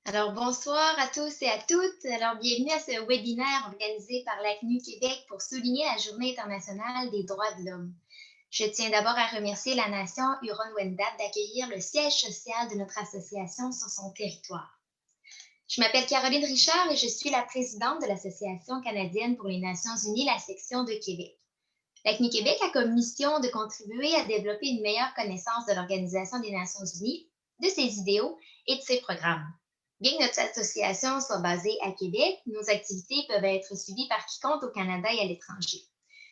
Alors, bonsoir à tous et à toutes. Alors, bienvenue à ce webinaire organisé par l'ACNU Québec pour souligner la Journée internationale des droits de l'homme. Je tiens d'abord à remercier la nation Huron-Wendat d'accueillir le siège social de notre association sur son territoire. Je m'appelle Caroline Richard et je suis la présidente de l'Association canadienne pour les Nations unies, la section de Québec. L'ACNU Québec a comme mission de contribuer à développer une meilleure connaissance de l'Organisation des Nations unies, de ses idéaux et de ses programmes. Bien que notre association soit basée à Québec, nos activités peuvent être suivies par quiconque au Canada et à l'étranger.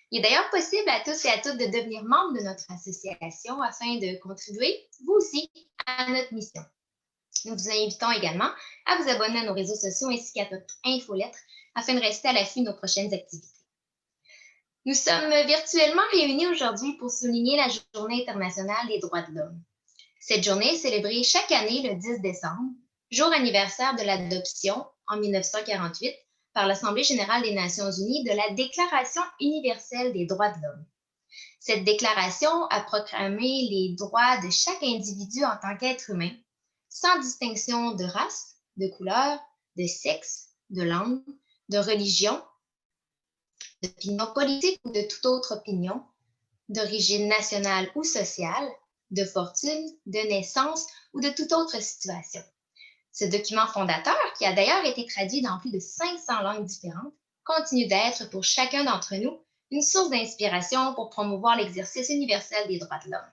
Il est d'ailleurs possible à tous et à toutes de devenir membre de notre association afin de contribuer, vous aussi, à notre mission. Nous vous invitons également à vous abonner à nos réseaux sociaux ainsi qu'à notre infolettre afin de rester à l'affût de nos prochaines activités. Nous sommes virtuellement réunis aujourd'hui pour souligner la Journée internationale des droits de l'homme. Cette journée est célébrée chaque année le 10 décembre, jour anniversaire de l'adoption en 1948 par l'Assemblée générale des Nations unies de la Déclaration universelle des droits de l'homme. Cette déclaration a proclamé les droits de chaque individu en tant qu'être humain, sans distinction de race, de couleur, de sexe, de langue, de religion, d'opinion politique ou de toute autre opinion, d'origine nationale ou sociale, de fortune, de naissance ou de toute autre situation. Ce document fondateur, qui a d'ailleurs été traduit dans plus de 500 langues différentes, continue d'être pour chacun d'entre nous une source d'inspiration pour promouvoir l'exercice universel des droits de l'homme.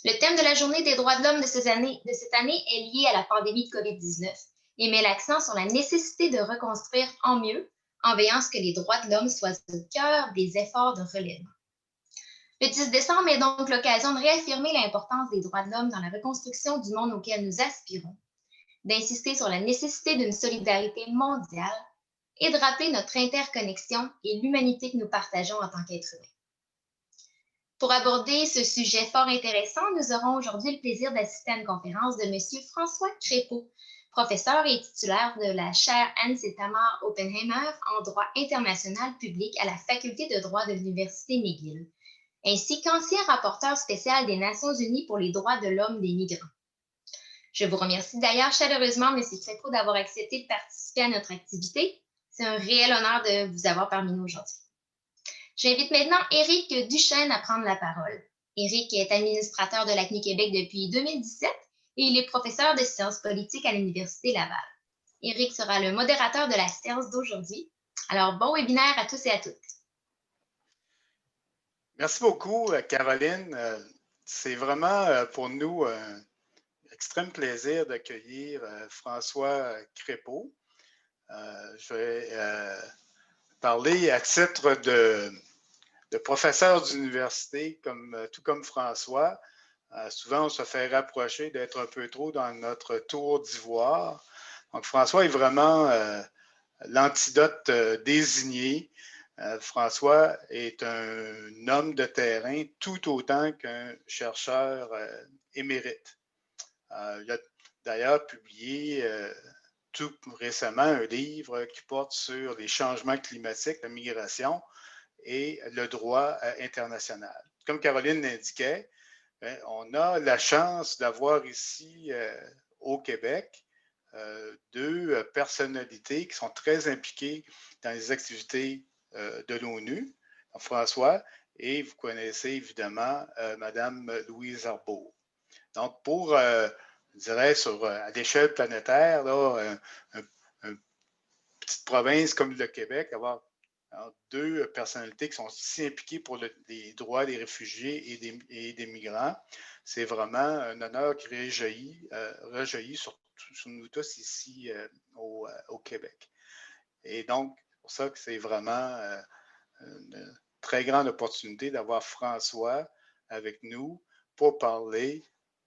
Le thème de la Journée des droits de l'homme de cette année est lié à la pandémie de COVID-19 et met l'accent sur la nécessité de reconstruire en mieux en veillant à ce que les droits de l'homme soient au cœur des efforts de relèvement. Le 10 décembre est donc l'occasion de réaffirmer l'importance des droits de l'homme dans la reconstruction du monde auquel nous aspirons, d'insister sur la nécessité d'une solidarité mondiale et de rappeler notre interconnexion et l'humanité que nous partageons en tant qu'êtres humains. Pour aborder ce sujet fort intéressant, nous aurons aujourd'hui le plaisir d'assister à une conférence de M. François Crépeau, professeur et titulaire de la chaire Hans et Tamar Oppenheimer en droit international public à la faculté de droit de l'Université McGill, ainsi qu'ancien rapporteur spécial des Nations unies pour les droits de l'homme des migrants. Je vous remercie d'ailleurs chaleureusement, M. Crépeau, d'avoir accepté de participer à notre activité. C'est un réel honneur de vous avoir parmi nous aujourd'hui. J'invite maintenant Éric Duchesne à prendre la parole. Éric est administrateur de l'ACNU Québec depuis 2017 et il est professeur de sciences politiques à l'Université Laval. Éric sera le modérateur de la séance d'aujourd'hui. Alors, bon webinaire à tous et à toutes. Merci beaucoup, Caroline. C'est vraiment pour nous un extrême plaisir d'accueillir François Crépeau. Je vais parler à titre de professeur d'université, tout comme François. Souvent, on se fait rapprocher d'être un peu trop dans notre tour d'ivoire. Donc, François est vraiment l'antidote désigné. François est un homme de terrain tout autant qu'un chercheur émérite. Il a d'ailleurs publié tout récemment un livre qui porte sur les changements climatiques, la migration et le droit international. Comme Caroline l'indiquait, on a la chance d'avoir ici au Québec deux personnalités qui sont très impliquées dans les activités de l'ONU, François, et vous connaissez évidemment Madame Louise Arbour. Donc, pour, je dirais, à l'échelle planétaire, là, une petite province comme le Québec, avoir deux personnalités qui sont si impliquées pour les droits des réfugiés et des migrants, c'est vraiment un honneur qui rejaillit sur nous tous ici au Québec. Et donc, c'est pour ça que c'est vraiment une très grande opportunité d'avoir François avec nous pour parler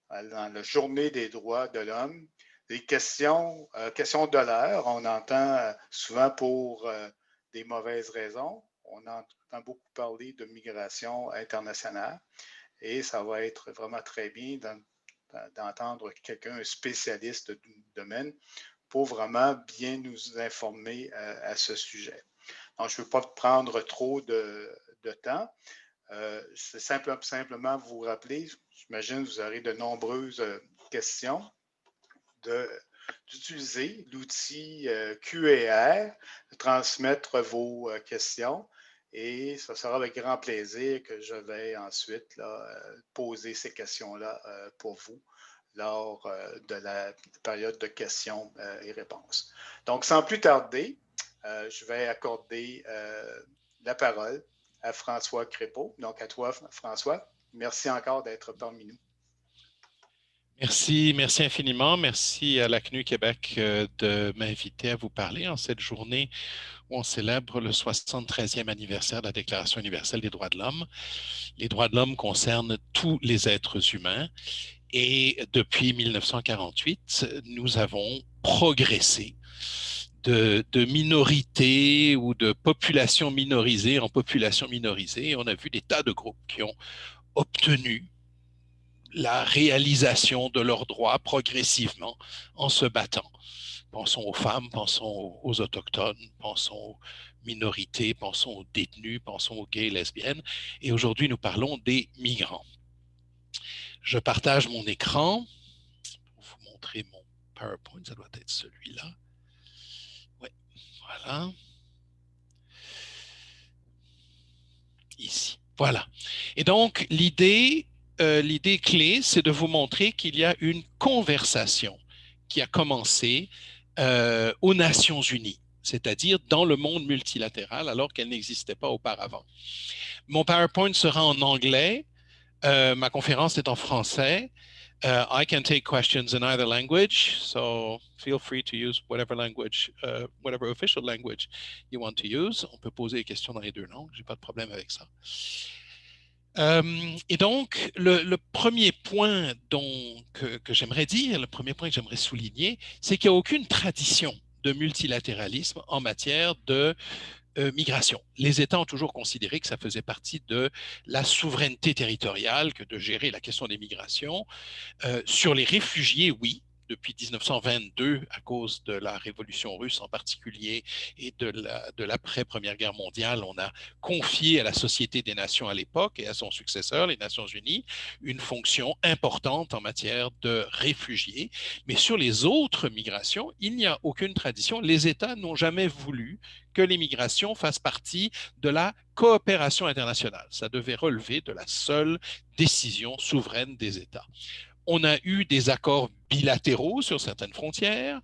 dans la Journée des droits de l'homme des questions de l'heure. On entend souvent pour des mauvaises raisons. On entend beaucoup parler de migration internationale et ça va être vraiment très bien d'entendre quelqu'un, un spécialiste du domaine, pour vraiment bien nous informer à ce sujet. Donc, je ne veux pas prendre trop de temps. C'est simplement vous rappeler, j'imagine que vous aurez de nombreuses questions, de d'utiliser l'outil Q&R, de transmettre vos questions. Et ce sera avec grand plaisir que je vais ensuite là, poser ces questions-là pour vous lors de la période de questions et réponses. Donc, sans plus tarder, je vais accorder la parole à François Crépeau. Donc, à toi, François. Merci encore d'être parmi nous. Merci infiniment. Merci à la CNU Québec de m'inviter à vous parler en cette journée où on célèbre le 73e anniversaire de la Déclaration universelle des droits de l'homme. Les droits de l'homme concernent tous les êtres humains et depuis 1948, nous avons progressé de minorité ou de population minorisée en population minorisée. On a vu des tas de groupes qui ont obtenu la réalisation de leurs droits progressivement en se battant. Pensons aux femmes, pensons aux autochtones, pensons aux minorités, pensons aux détenus, pensons aux gays et lesbiennes. Et aujourd'hui, nous parlons des migrants. Je partage mon écran pour vous montrer mon PowerPoint. Ça doit être celui-là. Oui, voilà. Ici, voilà. Et donc, l'idée clé, c'est de vous montrer qu'il y a une conversation qui a commencé aux Nations Unies, c'est-à-dire dans le monde multilatéral, alors qu'elle n'existait pas auparavant. Mon PowerPoint sera en anglais, ma conférence est en français. I can take questions in either language, so feel free to use whatever language, whatever official language you want to use. On peut poser des questions dans les deux langues, j'ai pas de problème avec ça. Et donc, le premier point que j'aimerais dire, le premier point que j'aimerais souligner, c'est qu'il n'y a aucune tradition de multilatéralisme en matière de migration. Les États ont toujours considéré que ça faisait partie de la souveraineté territoriale que de gérer la question des migrations. Sur les réfugiés, oui, depuis 1922, à cause de la révolution russe en particulier et de l'après-Première Guerre mondiale, on a confié à la Société des Nations à l'époque et à son successeur, les Nations Unies, une fonction importante en matière de réfugiés. Mais sur les autres migrations, il n'y a aucune tradition. Les États n'ont jamais voulu que les migrations fassent partie de la coopération internationale. Ça devait relever de la seule décision souveraine des États. On a eu des accords bilatéraux sur certaines frontières,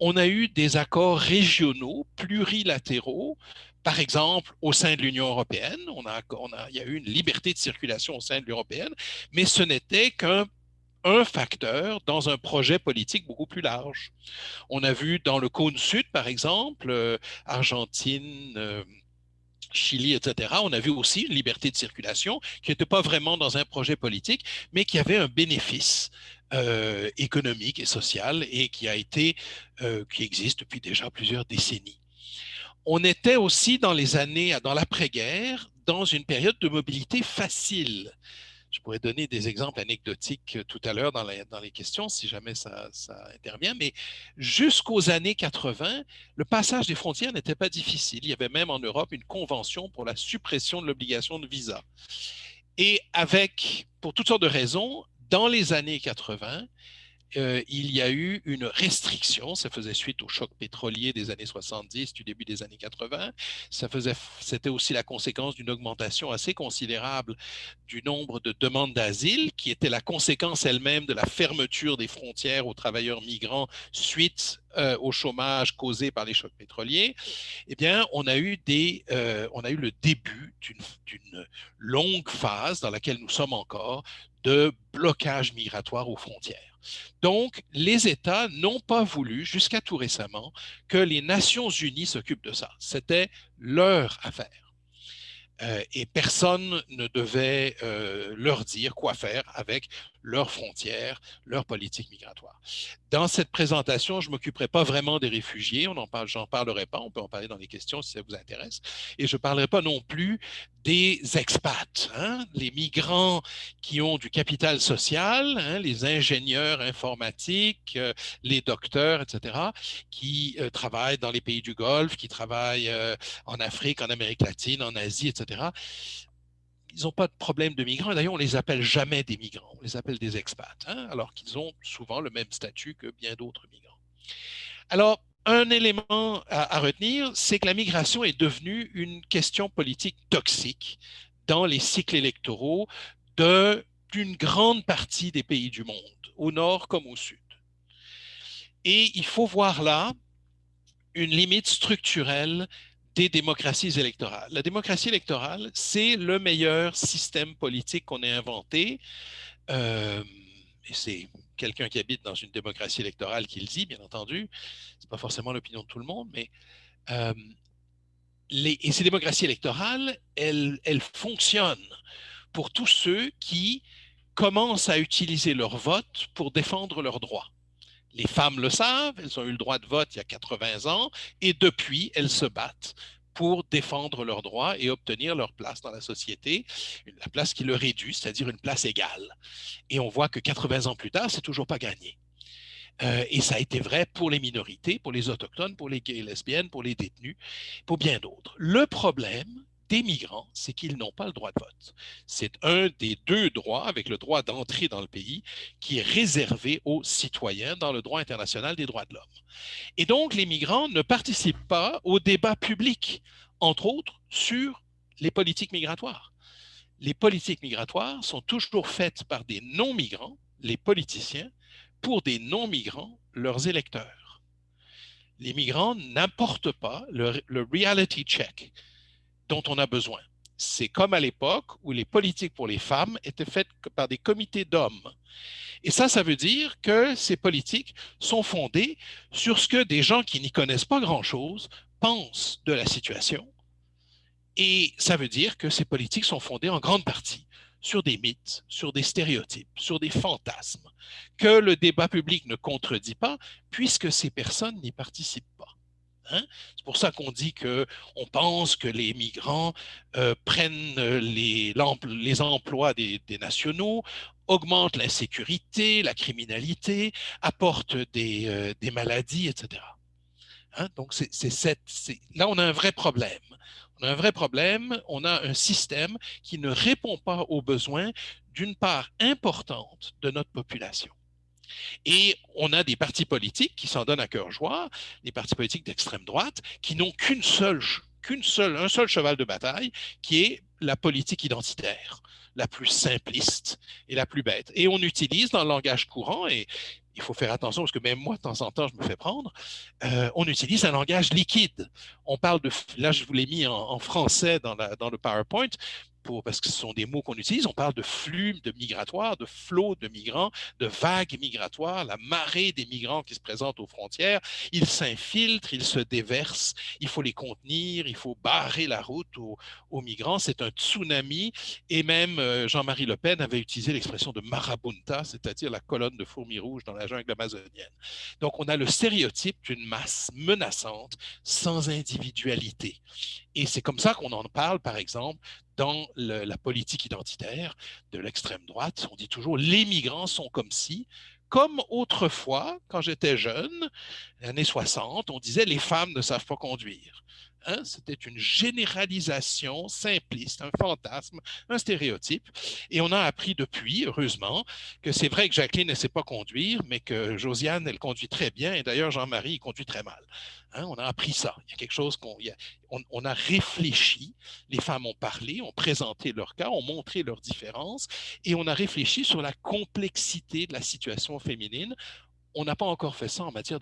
on a eu des accords régionaux, plurilatéraux, par exemple au sein de l'Union européenne, il y a eu une liberté de circulation au sein de l'Union européenne, mais ce n'était qu'un facteur dans un projet politique beaucoup plus large. On a vu dans le cône sud, par exemple, Argentine, Chili, etc., on a vu aussi une liberté de circulation qui n'était pas vraiment dans un projet politique, mais qui avait un bénéfice économique et social et qui existe depuis déjà plusieurs décennies. On était aussi dans l'après-guerre, dans une période de mobilité facile. Je pourrais donner des exemples anecdotiques tout à l'heure dans les questions, si jamais ça intervient, mais jusqu'aux années 80, le passage des frontières n'était pas difficile. Il y avait même en Europe une convention pour la suppression de l'obligation de visa. Et pour toutes sortes de raisons, dans les années 80, il y a eu une restriction, ça faisait suite au choc pétrolier des années 70, du début des années 80. C'était aussi la conséquence d'une augmentation assez considérable du nombre de demandes d'asile, qui était la conséquence elle-même de la fermeture des frontières aux travailleurs migrants suite au chômage causé par les chocs pétroliers. Eh bien, on a eu le début d'une longue phase dans laquelle nous sommes encore de blocage migratoire aux frontières. Donc, les États n'ont pas voulu, jusqu'à tout récemment, que les Nations Unies s'occupent de ça. C'était leur affaire. Et personne ne devait leur dire quoi faire avec leurs frontières, leur politique migratoire. Dans cette présentation, je ne m'occuperai pas vraiment des réfugiés, j'en parlerai pas, on peut en parler dans les questions si ça vous intéresse, et je ne parlerai pas non plus des expats, les migrants qui ont du capital social, les ingénieurs informatiques, les docteurs, etc., qui travaillent dans les pays du Golfe, qui travaillent en Afrique, en Amérique latine, en Asie, etc., ils n'ont pas de problème de migrants. D'ailleurs, on ne les appelle jamais des migrants, on les appelle des expats, alors qu'ils ont souvent le même statut que bien d'autres migrants. Alors, un élément à retenir, c'est que la migration est devenue une question politique toxique dans les cycles électoraux d'une grande partie des pays du monde, au nord comme au sud. Et il faut voir là une limite structurelle des démocraties électorales. La démocratie électorale, c'est le meilleur système politique qu'on ait inventé. Et c'est quelqu'un qui habite dans une démocratie électorale qui le dit, bien entendu. Ce n'est pas forcément l'opinion de tout le monde, mais et ces démocraties électorales, elles fonctionnent pour tous ceux qui commencent à utiliser leur vote pour défendre leurs droits. Les femmes le savent, elles ont eu le droit de vote il y a 80 ans, et depuis, elles se battent pour défendre leurs droits et obtenir leur place dans la société, la place qui leur est due, c'est-à-dire une place égale. Et on voit que 80 ans plus tard, c'est toujours pas gagné. Et ça a été vrai pour les minorités, pour les autochtones, pour les gays et lesbiennes, pour les détenus, pour bien d'autres. Le problème des migrants, c'est qu'ils n'ont pas le droit de vote. C'est un des deux droits, avec le droit d'entrer dans le pays, qui est réservé aux citoyens dans le droit international des droits de l'homme. Et donc, les migrants ne participent pas au débat public, entre autres, sur les politiques migratoires. Les politiques migratoires sont toujours faites par des non-migrants, les politiciens, pour des non-migrants, leurs électeurs. Les migrants n'apportent pas le reality check dont on a besoin. C'est comme à l'époque où les politiques pour les femmes étaient faites par des comités d'hommes. Et ça veut dire que ces politiques sont fondées sur ce que des gens qui n'y connaissent pas grand-chose pensent de la situation. Et ça veut dire que ces politiques sont fondées en grande partie sur des mythes, sur des stéréotypes, sur des fantasmes, que le débat public ne contredit pas, puisque ces personnes n'y participent pas. Hein? C'est pour ça qu'on dit qu'on pense que les migrants prennent les emplois des nationaux, augmentent l'insécurité, la criminalité, apportent des maladies, etc. Hein? Donc, là, on a un vrai problème. On a un vrai problème, on a un système qui ne répond pas aux besoins d'une part importante de notre population. Et on a des partis politiques qui s'en donnent à cœur joie, les partis politiques d'extrême droite, qui n'ont un seul cheval de bataille, qui est la politique identitaire, la plus simpliste et la plus bête. Et on utilise dans le langage courant, et il faut faire attention parce que même moi, de temps en temps, je me fais prendre, on utilise un langage liquide. On parle de, là je vous l'ai mis en français dans le PowerPoint, parce que ce sont des mots qu'on utilise, on parle de flux de migratoires, de flots de migrants, de vagues migratoires, la marée des migrants qui se présentent aux frontières, ils s'infiltrent, ils se déversent, il faut les contenir, il faut barrer la route aux migrants, c'est un tsunami, et même Jean-Marie Le Pen avait utilisé l'expression de marabunta, c'est-à-dire la colonne de fourmis rouges dans la jungle amazonienne. Donc on a le stéréotype d'une masse menaçante, sans individualité. Et c'est comme ça qu'on en parle, par exemple, dans la politique identitaire de l'extrême droite. On dit toujours les migrants sont comme si, comme autrefois, quand j'étais jeune, les années 60, on disait les femmes ne savent pas conduire. Hein? C'était une généralisation simpliste, un fantasme, un stéréotype. Et on a appris depuis, heureusement, que c'est vrai que Jacqueline ne sait pas conduire, mais que Josiane, elle conduit très bien. Et d'ailleurs, Jean-Marie, il conduit très mal. Hein? On a appris ça. Il y a quelque chose on a réfléchi. Les femmes ont parlé, ont présenté leur cas, ont montré leurs différences. Et on a réfléchi sur la complexité de la situation féminine. On n'a pas encore fait ça en matière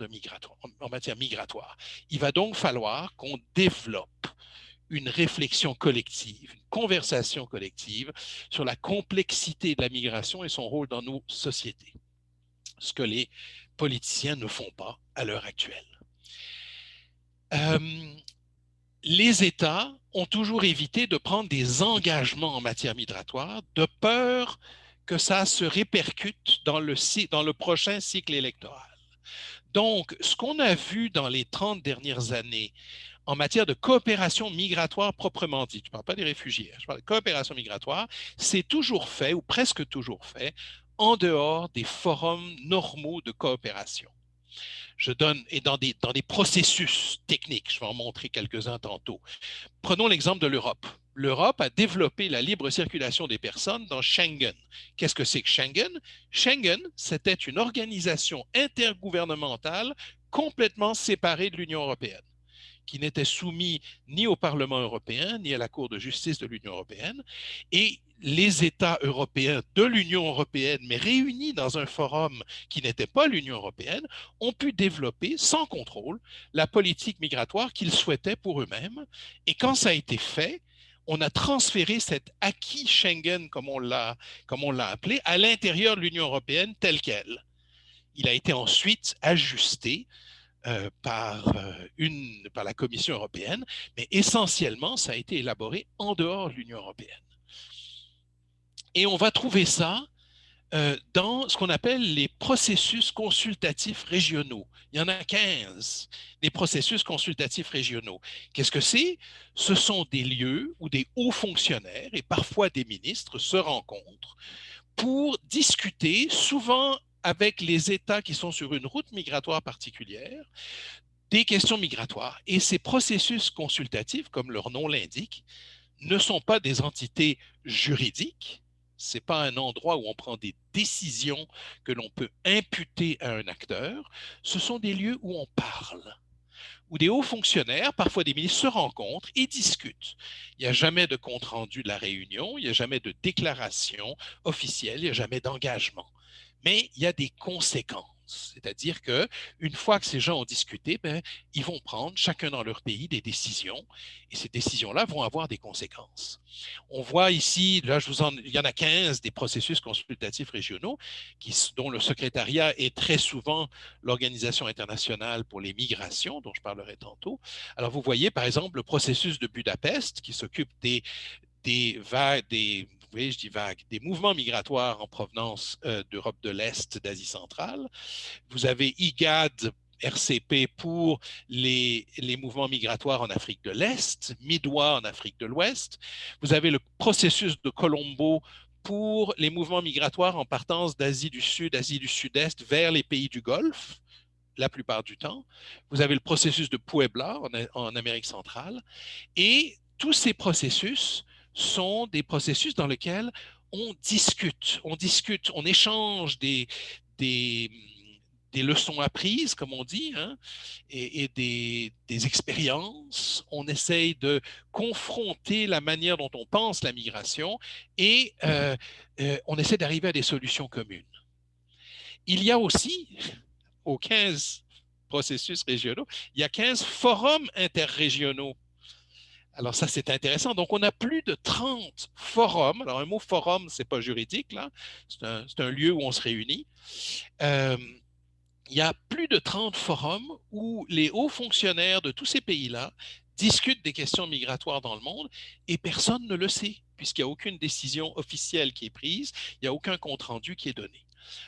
migratoire. Il va donc falloir qu'on développe une réflexion collective, une conversation collective sur la complexité de la migration et son rôle dans nos sociétés, ce que les politiciens ne font pas à l'heure actuelle. Les États ont toujours évité de prendre des engagements en matière migratoire de peur que ça se répercute dans le prochain cycle électoral. Donc, ce qu'on a vu dans les 30 dernières années en matière de coopération migratoire proprement dite, je ne parle pas des réfugiés, je parle de coopération migratoire, c'est toujours fait, ou presque toujours fait, en dehors des forums normaux de coopération. Et dans des processus techniques, je vais en montrer quelques-uns tantôt. Prenons l'exemple de l'Europe. L'Europe a développé la libre circulation des personnes dans Schengen. Qu'est-ce que c'est que Schengen? Schengen, c'était une organisation intergouvernementale complètement séparés de l'Union européenne, qui n'étaient soumis ni au Parlement européen, ni à la Cour de justice de l'Union européenne. Et les États européens de l'Union européenne, mais réunis dans un forum qui n'était pas l'Union européenne, ont pu développer sans contrôle la politique migratoire qu'ils souhaitaient pour eux-mêmes. Et quand ça a été fait, on a transféré cet acquis Schengen, comme on l'a appelé, à l'intérieur de l'Union européenne tel quel. Il a été ensuite ajusté par la Commission européenne, mais essentiellement, ça a été élaboré en dehors de l'Union européenne. Et on va trouver ça dans ce qu'on appelle les processus consultatifs régionaux. Il y en a 15, des processus consultatifs régionaux. Qu'est-ce que c'est? Ce sont des lieux où des hauts fonctionnaires et parfois des ministres se rencontrent pour discuter, souvent avec les États qui sont sur une route migratoire particulière, des questions migratoires. Et ces processus consultatifs, comme leur nom l'indique, ne sont pas des entités juridiques. Ce n'est pas un endroit où on prend des décisions que l'on peut imputer à un acteur. Ce sont des lieux où on parle, où des hauts fonctionnaires, parfois des ministres, se rencontrent et discutent. Il n'y a jamais de compte-rendu de la réunion, il n'y a jamais de déclaration officielle, il n'y a jamais d'engagement. Mais il y a des conséquences. C'est-à-dire qu'une fois que ces gens ont discuté, ils vont prendre, chacun dans leur pays, des décisions. Et ces décisions-là vont avoir des conséquences. On voit ici, là, il y en a 15 des processus consultatifs régionaux dont le secrétariat est très souvent l'Organisation internationale pour les migrations, dont je parlerai tantôt. Alors, vous voyez, par exemple, le processus de Budapest qui s'occupe des vagues, oui, je dis vagues, des mouvements migratoires en provenance d'Europe de l'Est, d'Asie centrale. Vous avez IGAD, RCP pour les mouvements migratoires en Afrique de l'Est, MIDWA en Afrique de l'Ouest. Vous avez le processus de Colombo pour les mouvements migratoires en partance d'Asie du Sud, Asie du Sud-Est vers les pays du Golfe, la plupart du temps. Vous avez le processus de Puebla en Amérique centrale. Et tous ces processus sont des processus dans lesquels on discute, on échange des leçons apprises, comme on dit, hein, et des expériences. On essaye de confronter la manière dont on pense la migration et on essaie d'arriver à des solutions communes. Il y a aussi, aux 15 processus régionaux, il y a 15 forums interrégionaux. Alors ça, c'est intéressant. Donc, on a plus de 30 forums. Alors, un mot forum, ce n'est pas juridique, là. C'est un lieu où on se réunit. Il y a plus de 30 forums où les hauts fonctionnaires de tous ces pays-là discutent des questions migratoires dans le monde et personne ne le sait, puisqu'il n'y a aucune décision officielle qui est prise, il n'y a aucun compte-rendu qui est donné.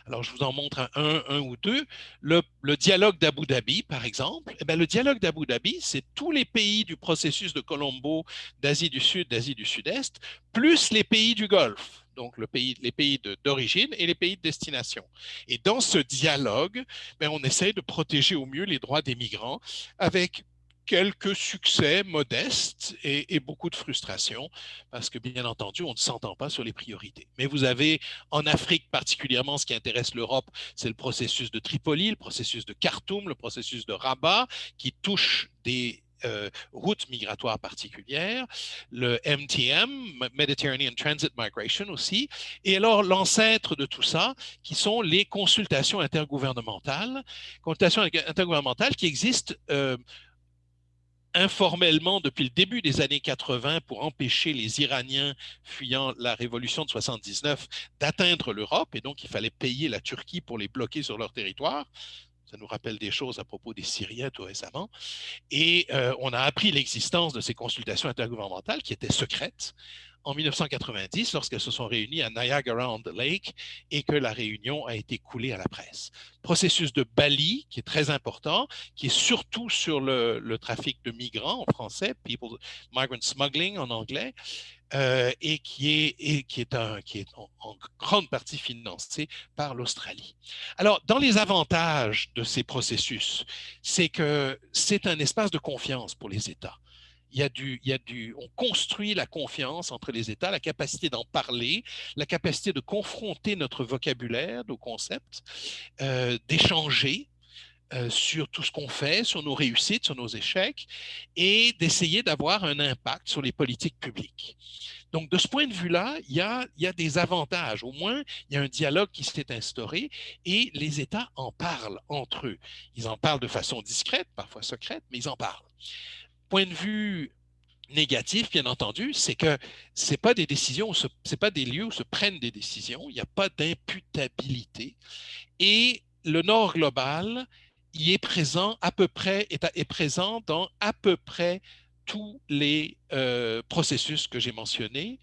Alors, je vous en montre un ou deux. Le dialogue d'Abu Dhabi, par exemple. Eh bien, le dialogue d'Abu Dhabi, c'est tous les pays du processus de Colombo, d'Asie du Sud, d'Asie du Sud-Est, plus les pays du Golfe, donc les pays d'origine et les pays de destination. Et dans ce dialogue, on essaie de protéger au mieux les droits des migrants avec quelques succès modestes et beaucoup de frustration parce que, bien entendu, on ne s'entend pas sur les priorités. Mais vous avez, en Afrique particulièrement, ce qui intéresse l'Europe, c'est le processus de Tripoli, le processus de Khartoum, le processus de Rabat, qui touche des routes migratoires particulières, le MTM, Mediterranean Transit Migration aussi, et alors l'ancêtre de tout ça, qui sont les consultations intergouvernementales qui existent informellement depuis le début des années 80 pour empêcher les Iraniens fuyant la révolution de 79 d'atteindre l'Europe, et donc il fallait payer la Turquie pour les bloquer sur leur territoire. Ça nous rappelle des choses à propos des Syriens tout récemment. Et on a appris l'existence de ces consultations intergouvernementales qui étaient secrètes en 1990 lorsqu'elles se sont réunies à Niagara-on-the-Lake et que la réunion a été coulée à la presse. Processus de Bali, qui est très important, qui est surtout sur le trafic de migrants en français, migrant smuggling en anglais, et qui est en grande partie financé par l'Australie. Alors, dans les avantages de ces processus, c'est que c'est un espace de confiance pour les États. On construit la confiance entre les États, la capacité d'en parler, la capacité de confronter notre vocabulaire, nos concepts, d'échanger. sur tout ce qu'on fait, sur nos réussites, sur nos échecs, et d'essayer d'avoir un impact sur les politiques publiques. Donc, de ce point de vue-là, il y a des avantages. Au moins, il y a un dialogue qui s'est instauré et les États en parlent entre eux. Ils en parlent de façon discrète, parfois secrète, mais ils en parlent. Point de vue négatif, bien entendu, c'est que ce n'est pas des décisions, c'est pas des lieux où se prennent des décisions, il n'y a pas d'imputabilité. Et le Nord global y est présent à peu près, est présent dans à peu près tous les processus que j'ai mentionnés,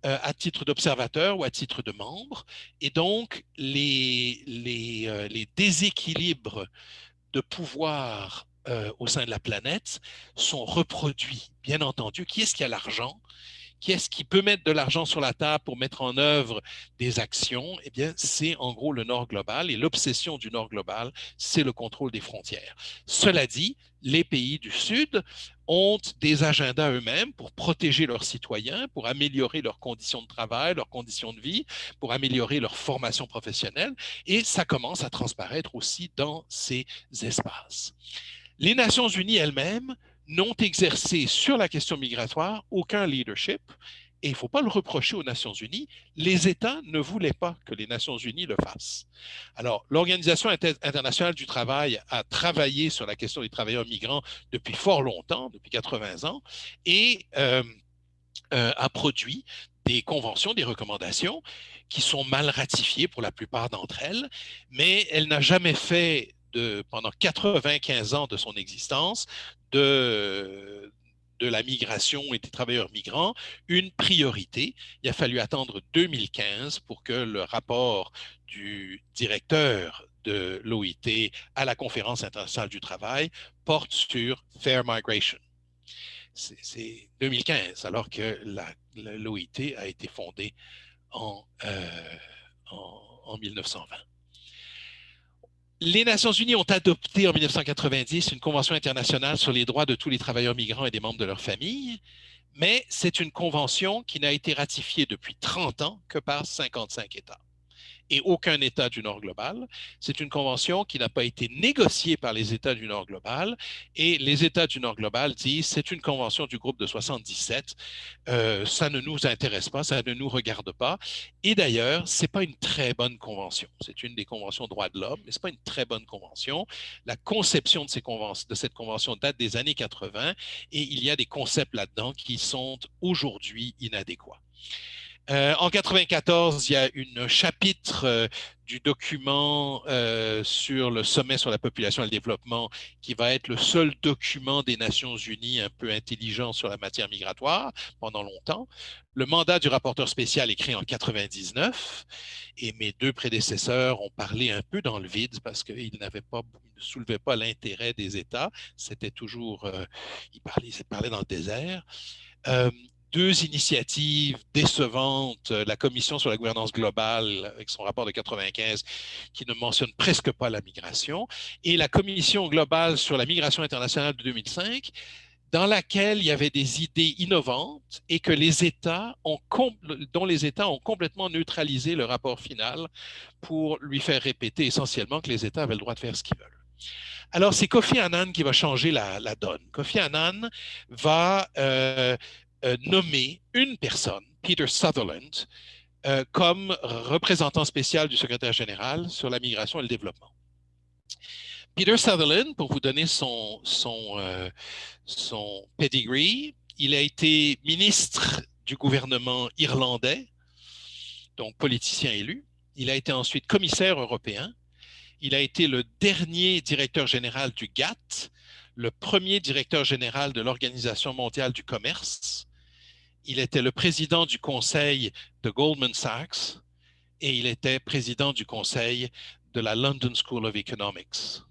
à titre d'observateur ou à titre de membre. Et donc, les déséquilibres de pouvoir au sein de la planète sont reproduits, bien entendu. Qui est-ce qui a l'argent? Qui est-ce qui peut mettre de l'argent sur la table pour mettre en œuvre des actions? Eh bien, c'est en gros le Nord global. Et l'obsession du Nord global, c'est le contrôle des frontières. Cela dit, les pays du Sud ont des agendas eux-mêmes pour protéger leurs citoyens, pour améliorer leurs conditions de travail, leurs conditions de vie, pour améliorer leur formation professionnelle. Et ça commence à transparaître aussi dans ces espaces. Les Nations unies elles-mêmes n'ont exercé sur la question migratoire aucun leadership, et il ne faut pas le reprocher aux Nations unies, les États ne voulaient pas que les Nations unies le fassent. Alors, l'Organisation internationale du travail a travaillé sur la question des travailleurs migrants depuis fort longtemps, depuis 80 ans, et a produit des conventions, des recommandations qui sont mal ratifiées pour la plupart d'entre elles, mais elle n'a jamais fait pendant 95 ans de son existence de la migration et des travailleurs migrants une priorité. Il a fallu attendre 2015 pour que le rapport du directeur de l'OIT à la Conférence internationale du travail porte sur Fair Migration. C'est 2015, alors que l'OIT a été fondée en 1920. Les Nations unies ont adopté en 1990 une convention internationale sur les droits de tous les travailleurs migrants et des membres de leurs familles, mais c'est une convention qui n'a été ratifiée depuis 30 ans que par 55 États. Et aucun État du Nord global. C'est une convention qui n'a pas été négociée par les États du Nord global. Et les États du Nord global disent c'est une convention du groupe de 77. Ça ne nous intéresse pas, ça ne nous regarde pas. Et d'ailleurs, ce n'est pas une très bonne convention. C'est une des conventions droits de l'homme, mais ce n'est pas une très bonne convention. La conception de cette convention date des années 80 et il y a des concepts là-dedans qui sont aujourd'hui inadéquats. En 1994, il y a un chapitre du document sur le sommet sur la population et le développement qui va être le seul document des Nations unies un peu intelligent sur la matière migratoire pendant longtemps. Le mandat du rapporteur spécial est créé en 1999 et mes deux prédécesseurs ont parlé un peu dans le vide parce qu'ils ne soulevaient pas l'intérêt des États. C'était toujours, ils parlaient dans le désert. Deux initiatives décevantes, la Commission sur la gouvernance globale avec son rapport de 1995 qui ne mentionne presque pas la migration, et la Commission globale sur la migration internationale de 2005 dans laquelle il y avait des idées innovantes et que dont les États ont complètement neutralisé le rapport final pour lui faire répéter essentiellement que les États avaient le droit de faire ce qu'ils veulent. Alors, c'est Kofi Annan qui va changer la donne. Kofi Annan va nommer une personne, Peter Sutherland, comme représentant spécial du secrétaire général sur la migration et le développement. Peter Sutherland, pour vous donner son pedigree, il a été ministre du gouvernement irlandais, donc politicien élu. Il a été ensuite commissaire européen. Il a été le dernier directeur général du GATT, le premier directeur général de l'Organisation mondiale du commerce. Il était le président du conseil de Goldman Sachs et il était président du conseil de la London School of Economics.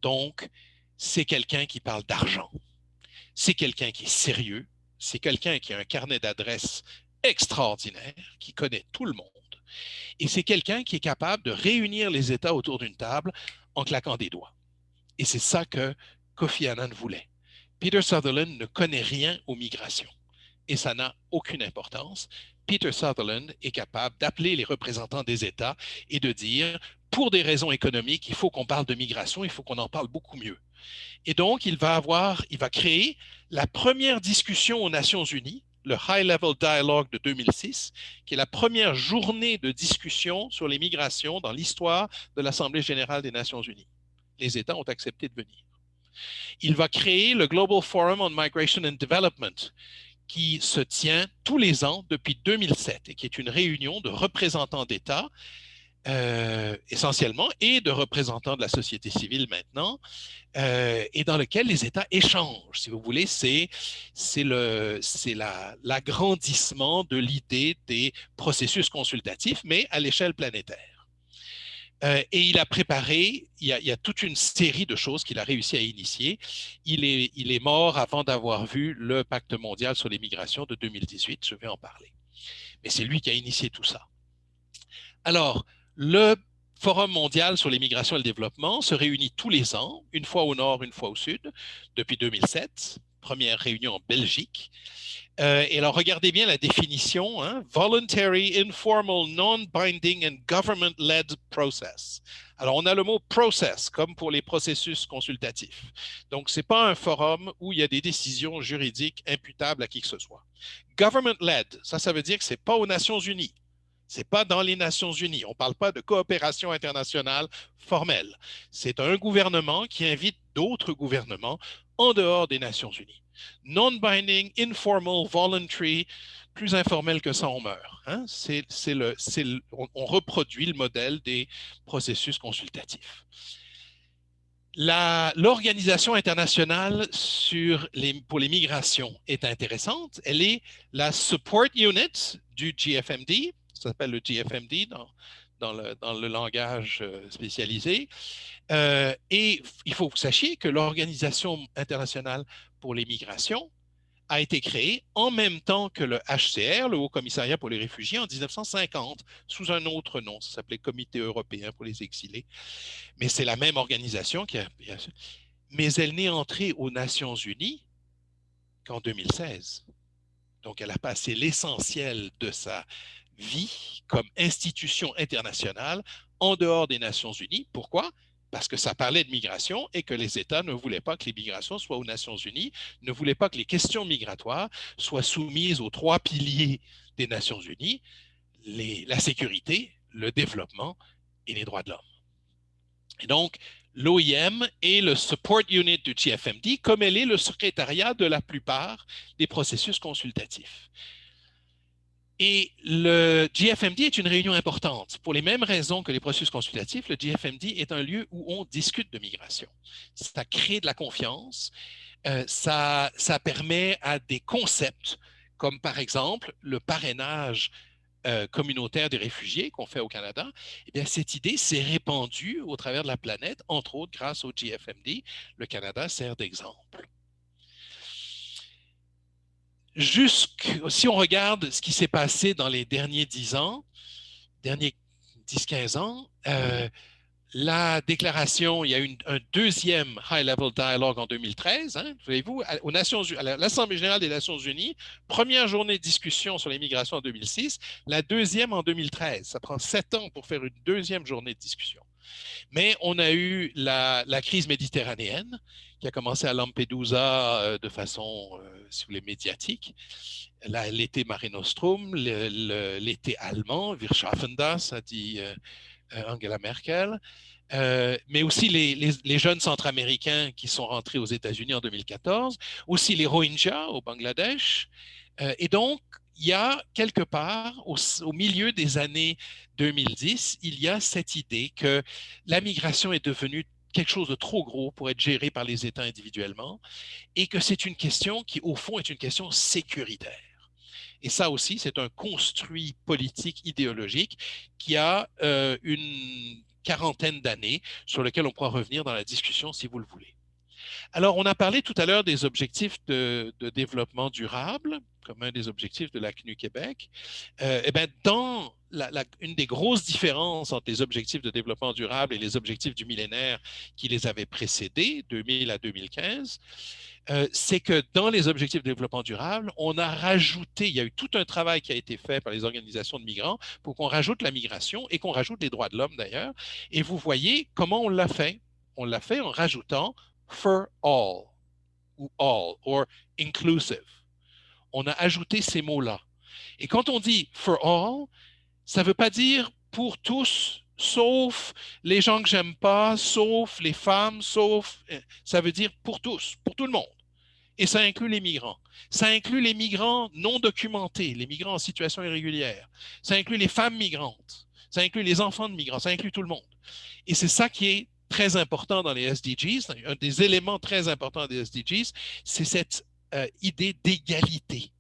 Donc, c'est quelqu'un qui parle d'argent. C'est quelqu'un qui est sérieux. C'est quelqu'un qui a un carnet d'adresses extraordinaire, qui connaît tout le monde. Et c'est quelqu'un qui est capable de réunir les États autour d'une table en claquant des doigts. Et c'est ça que Kofi Annan voulait. Peter Sutherland ne connaît rien aux migrations. et ça n'a aucune importance. Peter Sutherland est capable d'appeler les représentants des États et de dire, pour des raisons économiques, il faut qu'on parle de migration, il faut qu'on en parle beaucoup mieux. Et donc, il va créer la première discussion aux Nations Unies, le High Level Dialogue de 2006, qui est la première journée de discussion sur les migrations dans l'histoire de l'Assemblée générale des Nations Unies. Les États ont accepté de venir. Il va créer le Global Forum on Migration and Development, qui se tient tous les ans depuis 2007 et qui est une réunion de représentants d'États essentiellement et de représentants de la société civile maintenant, et dans lequel les États échangent. Si vous voulez, c'est l'agrandissement de l'idée des processus consultatifs, mais à l'échelle planétaire. Et il a préparé, il y a toute une série de choses qu'il a réussi à initier. Il est mort avant d'avoir vu le Pacte mondial sur les migrations de 2018, je vais en parler. Mais c'est lui qui a initié tout ça. Alors, le Forum mondial sur les migrations et le développement se réunit tous les ans, une fois au nord, une fois au sud, depuis 2007, première réunion en Belgique. Et alors, regardez bien la définition, hein? Voluntary, informal, non-binding and government-led process. Alors, on a le mot process, comme pour les processus consultatifs. Donc, ce n'est pas un forum où il y a des décisions juridiques imputables à qui que ce soit. Government-led, ça veut dire que ce n'est pas aux Nations Unies. Ce n'est pas dans les Nations Unies. On ne parle pas de coopération internationale formelle. C'est un gouvernement qui invite d'autres gouvernements en dehors des Nations Unies. Non-binding, informal, voluntary, plus informel que ça, on meurt. Hein? On reproduit le modèle des processus consultatifs. L'Organisation internationale pour les migrations est intéressante. Elle est la support unit du GFMD. Ça s'appelle le GFMD dans le langage spécialisé. Et il faut que vous sachiez que l'Organisation internationale pour les migrations a été créée en même temps que le HCR, le Haut Commissariat pour les réfugiés, en 1950, sous un autre nom. Ça s'appelait Comité européen pour les exilés. Mais c'est la même organisation mais elle n'est entrée aux Nations unies qu'en 2016. Donc, elle a passé l'essentiel de sa vie comme institution internationale en dehors des Nations unies. Pourquoi? Parce que ça parlait de migration et que les États ne voulaient pas que les migrations soient aux Nations unies, ne voulaient pas que les questions migratoires soient soumises aux 3 piliers des Nations unies, la sécurité, le développement et les droits de l'homme. Et donc, l'OIM est le support unit du GFMD, comme elle est le secrétariat de la plupart des processus consultatifs. Et le GFMD est une réunion importante. Pour les mêmes raisons que les processus consultatifs, le GFMD est un lieu où on discute de migration. Ça crée de la confiance, ça permet à des concepts comme par exemple le parrainage communautaire des réfugiés qu'on fait au Canada. Eh bien, cette idée s'est répandue au travers de la planète, entre autres grâce au GFMD. Le Canada sert d'exemple. Si on regarde ce qui s'est passé dans les derniers 10-15 ans, la déclaration, il y a eu un deuxième High-Level Dialogue en 2013, hein, voyez-vous, à l'Assemblée générale des Nations unies, première journée de discussion sur l'immigration en 2006, la deuxième en 2013. Ça prend 7 ans pour faire une deuxième journée de discussion. Mais on a eu la crise méditerranéenne qui a commencé à Lampedusa de façon, si vous voulez, médiatique. L'été Mare Nostrum, l'été allemand, Wir schaffen das, a dit Angela Merkel, mais aussi les jeunes centra-américains qui sont rentrés aux États-Unis en 2014, aussi les Rohingyas au Bangladesh. Et donc, il y a quelque part, au milieu des années 2010, il y a cette idée que la migration est devenue quelque chose de trop gros pour être géré par les États individuellement et que c'est une question qui, au fond, est une question sécuritaire. Et ça aussi, c'est un construit politique idéologique qui a une quarantaine d'années sur lequel on pourra revenir dans la discussion si vous le voulez. Alors, on a parlé tout à l'heure des objectifs de développement durable, comme un des objectifs de la CNU Québec. Eh bien, dans une des grosses différences entre les objectifs de développement durable et les objectifs du millénaire qui les avaient précédés, 2000 à 2015, c'est que dans les objectifs de développement durable, on a rajouté, il y a eu tout un travail qui a été fait par les organisations de migrants pour qu'on rajoute la migration et qu'on rajoute les droits de l'homme d'ailleurs. Et vous voyez comment on l'a fait. On l'a fait en rajoutant for all, ou all, or inclusive. On a ajouté ces mots-là. Et quand on dit for all, ça ne veut pas dire pour tous, sauf les gens que j'aime pas, sauf les femmes, sauf... Ça veut dire pour tous, pour tout le monde. Et ça inclut les migrants. Ça inclut les migrants non documentés, les migrants en situation irrégulière. Ça inclut les femmes migrantes. Ça inclut les enfants de migrants. Ça inclut tout le monde. Et c'est ça qui est très important dans les SDGs. Un des éléments très importants des SDGs, c'est cette idée d'égalité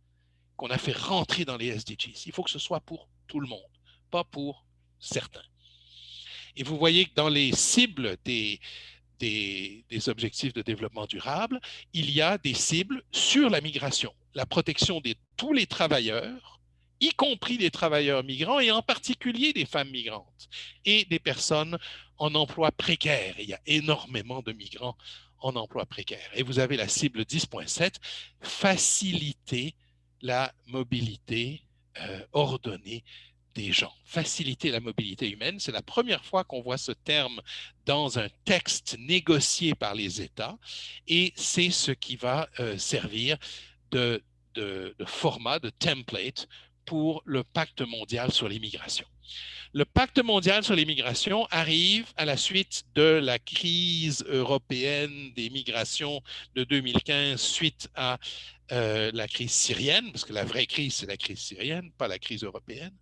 qu'on a fait rentrer dans les SDGs. Il faut que ce soit pour tout le monde, pas pour certains. Et vous voyez que dans les cibles des objectifs de développement durable, il y a des cibles sur la migration, la protection de tous les travailleurs, y compris les travailleurs migrants et en particulier des femmes migrantes et des personnes en emploi précaire. Il y a énormément de migrants en emploi précaire. Et vous avez la cible 10.7, faciliter la mobilité ordonnée des gens. Faciliter la mobilité humaine, c'est la première fois qu'on voit ce terme dans un texte négocié par les États et c'est ce qui va servir de format, de template pour le pacte mondial sur l'immigration. Le pacte mondial sur l'immigration arrive à la suite de la crise européenne des migrations de 2015 suite à la crise syrienne, parce que la vraie crise, c'est la crise syrienne, pas la crise européenne.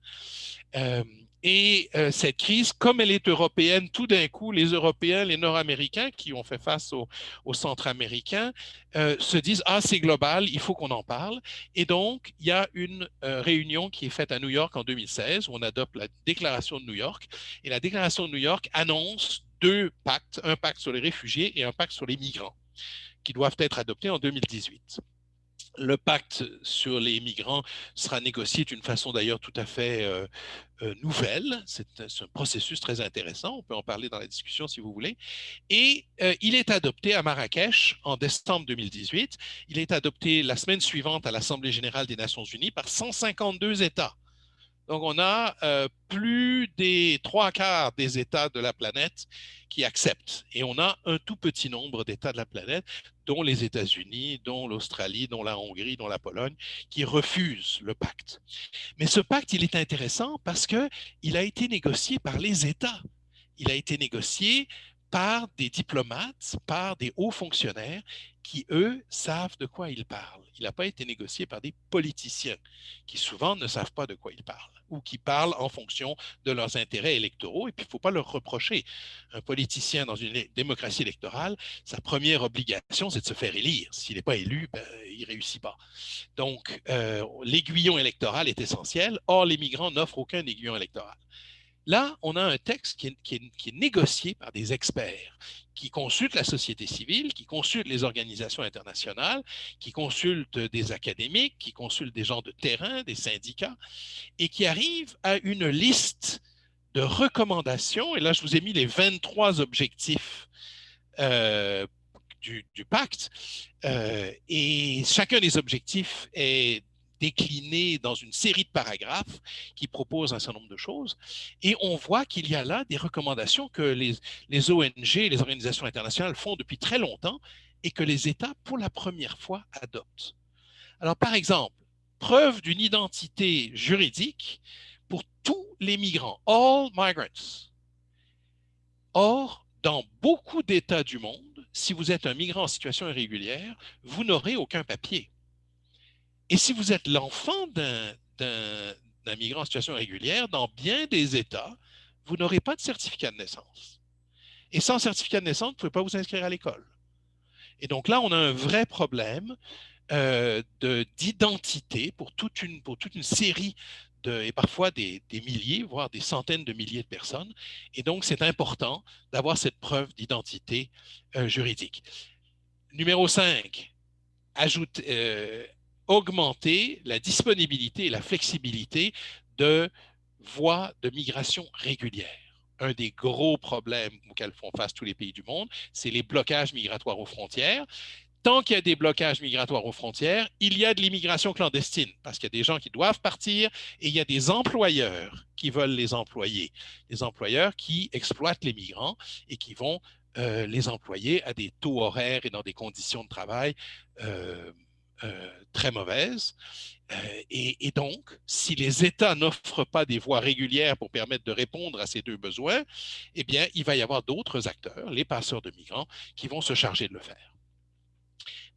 Cette crise, comme elle est européenne, tout d'un coup, les Européens, les Nord-Américains qui ont fait face aux Centra-Américains se disent « Ah, c'est global, il faut qu'on en parle ». Et donc, il y a une réunion qui est faite à New York en 2016 où on adopte la Déclaration de New York. Et la Déclaration de New York annonce deux pactes, un pacte sur les réfugiés et un pacte sur les migrants, qui doivent être adoptés en 2018. Le pacte sur les migrants sera négocié d'une façon d'ailleurs tout à fait nouvelle. C'est un processus très intéressant. On peut en parler dans la discussion si vous voulez. Et il est adopté à Marrakech en décembre 2018. Il est adopté la semaine suivante à l'Assemblée générale des Nations unies par 152 États. Donc, on a plus des 3/4 des États de la planète qui acceptent. Et on a un tout petit nombre d'États de la planète, dont les États-Unis, dont l'Australie, dont la Hongrie, dont la Pologne, qui refusent le pacte. Mais ce pacte, il est intéressant parce qu'il a été négocié par les États. Il a été négocié par des diplomates, par des hauts fonctionnaires qui, eux, savent de quoi ils parlent. Il n'a pas été négocié par des politiciens qui souvent ne savent pas de quoi ils parlent ou qui parlent en fonction de leurs intérêts électoraux. Et puis, il ne faut pas leur reprocher. Un politicien dans une démocratie électorale, sa première obligation, c'est de se faire élire. S'il n'est pas élu, il ne réussit pas. Donc, l'aiguillon électoral est essentiel. Or, les migrants n'offrent aucun aiguillon électoral. Là, on a un texte qui est négocié par des experts qui consultent la société civile, qui consultent les organisations internationales, qui consultent des académiques, qui consultent des gens de terrain, des syndicats, et qui arrivent à une liste de recommandations. Et là, je vous ai mis les 23 objectifs du pacte. Et chacun des objectifs est décliné dans une série de paragraphes qui proposent un certain nombre de choses. Et on voit qu'il y a là des recommandations que les ONG, les organisations internationales font depuis très longtemps et que les États, pour la première fois, adoptent. Alors, par exemple, preuve d'une identité juridique pour tous les migrants, all migrants. Or, dans beaucoup d'États du monde, si vous êtes un migrant en situation irrégulière, vous n'aurez aucun papier. Et si vous êtes l'enfant d'un migrant en situation régulière, dans bien des États, vous n'aurez pas de certificat de naissance. Et sans certificat de naissance, vous ne pouvez pas vous inscrire à l'école. Et donc là, on a un vrai problème d'identité pour toute une série et parfois des milliers, voire des centaines de milliers de personnes. Et donc, c'est important d'avoir cette preuve d'identité juridique. Numéro 5, augmenter la disponibilité et la flexibilité de voies de migration régulières. Un des gros problèmes auxquels font face tous les pays du monde, c'est les blocages migratoires aux frontières. Tant qu'il y a des blocages migratoires aux frontières, il y a de l'immigration clandestine, parce qu'il y a des gens qui doivent partir et il y a des employeurs qui veulent les employer. Des employeurs qui exploitent les migrants et qui vont les employer à des taux horaires et dans des conditions de travail très mauvaises. Et donc, si les États n'offrent pas des voies régulières pour permettre de répondre à ces deux besoins, eh bien, il va y avoir d'autres acteurs, les passeurs de migrants, qui vont se charger de le faire.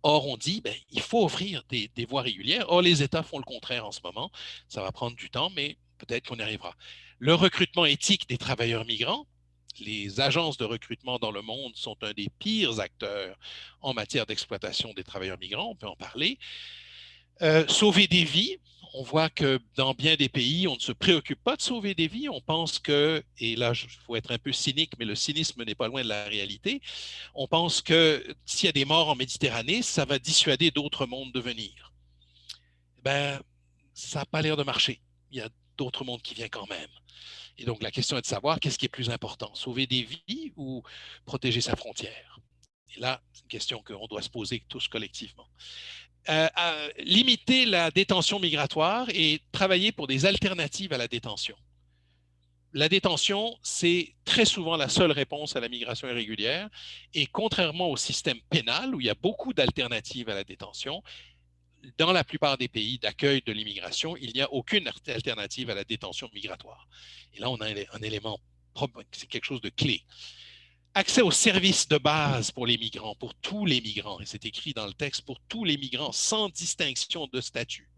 Or, on dit, ben, il faut offrir des voies régulières. Or, les États font le contraire en ce moment. Ça va prendre du temps, mais peut-être qu'on y arrivera. Le recrutement éthique des travailleurs migrants, les agences de recrutement dans le monde sont un des pires acteurs en matière d'exploitation des travailleurs migrants, on peut en parler. Sauver des vies. On voit que dans bien des pays, on ne se préoccupe pas de sauver des vies. On pense que, et là, il faut être un peu cynique, mais le cynisme n'est pas loin de la réalité. On pense que s'il y a des morts en Méditerranée, ça va dissuader d'autres mondes de venir. Ben, ça n'a pas l'air de marcher. Il y a d'autres mondes qui viennent quand même. Et donc, la question est de savoir qu'est-ce qui est plus important, sauver des vies ou protéger sa frontière? Et là, c'est une question qu'on doit se poser tous collectivement. Limiter la détention migratoire et travailler pour des alternatives à la détention. La détention, c'est très souvent la seule réponse à la migration irrégulière. Et contrairement au système pénal, où il y a beaucoup d'alternatives à la détention, dans la plupart des pays d'accueil de l'immigration, il n'y a aucune alternative à la détention migratoire. Et là, on a un élément, c'est quelque chose de clé. Accès aux services de base pour les migrants, pour tous les migrants, et c'est écrit dans le texte, pour tous les migrants, sans distinction de statut.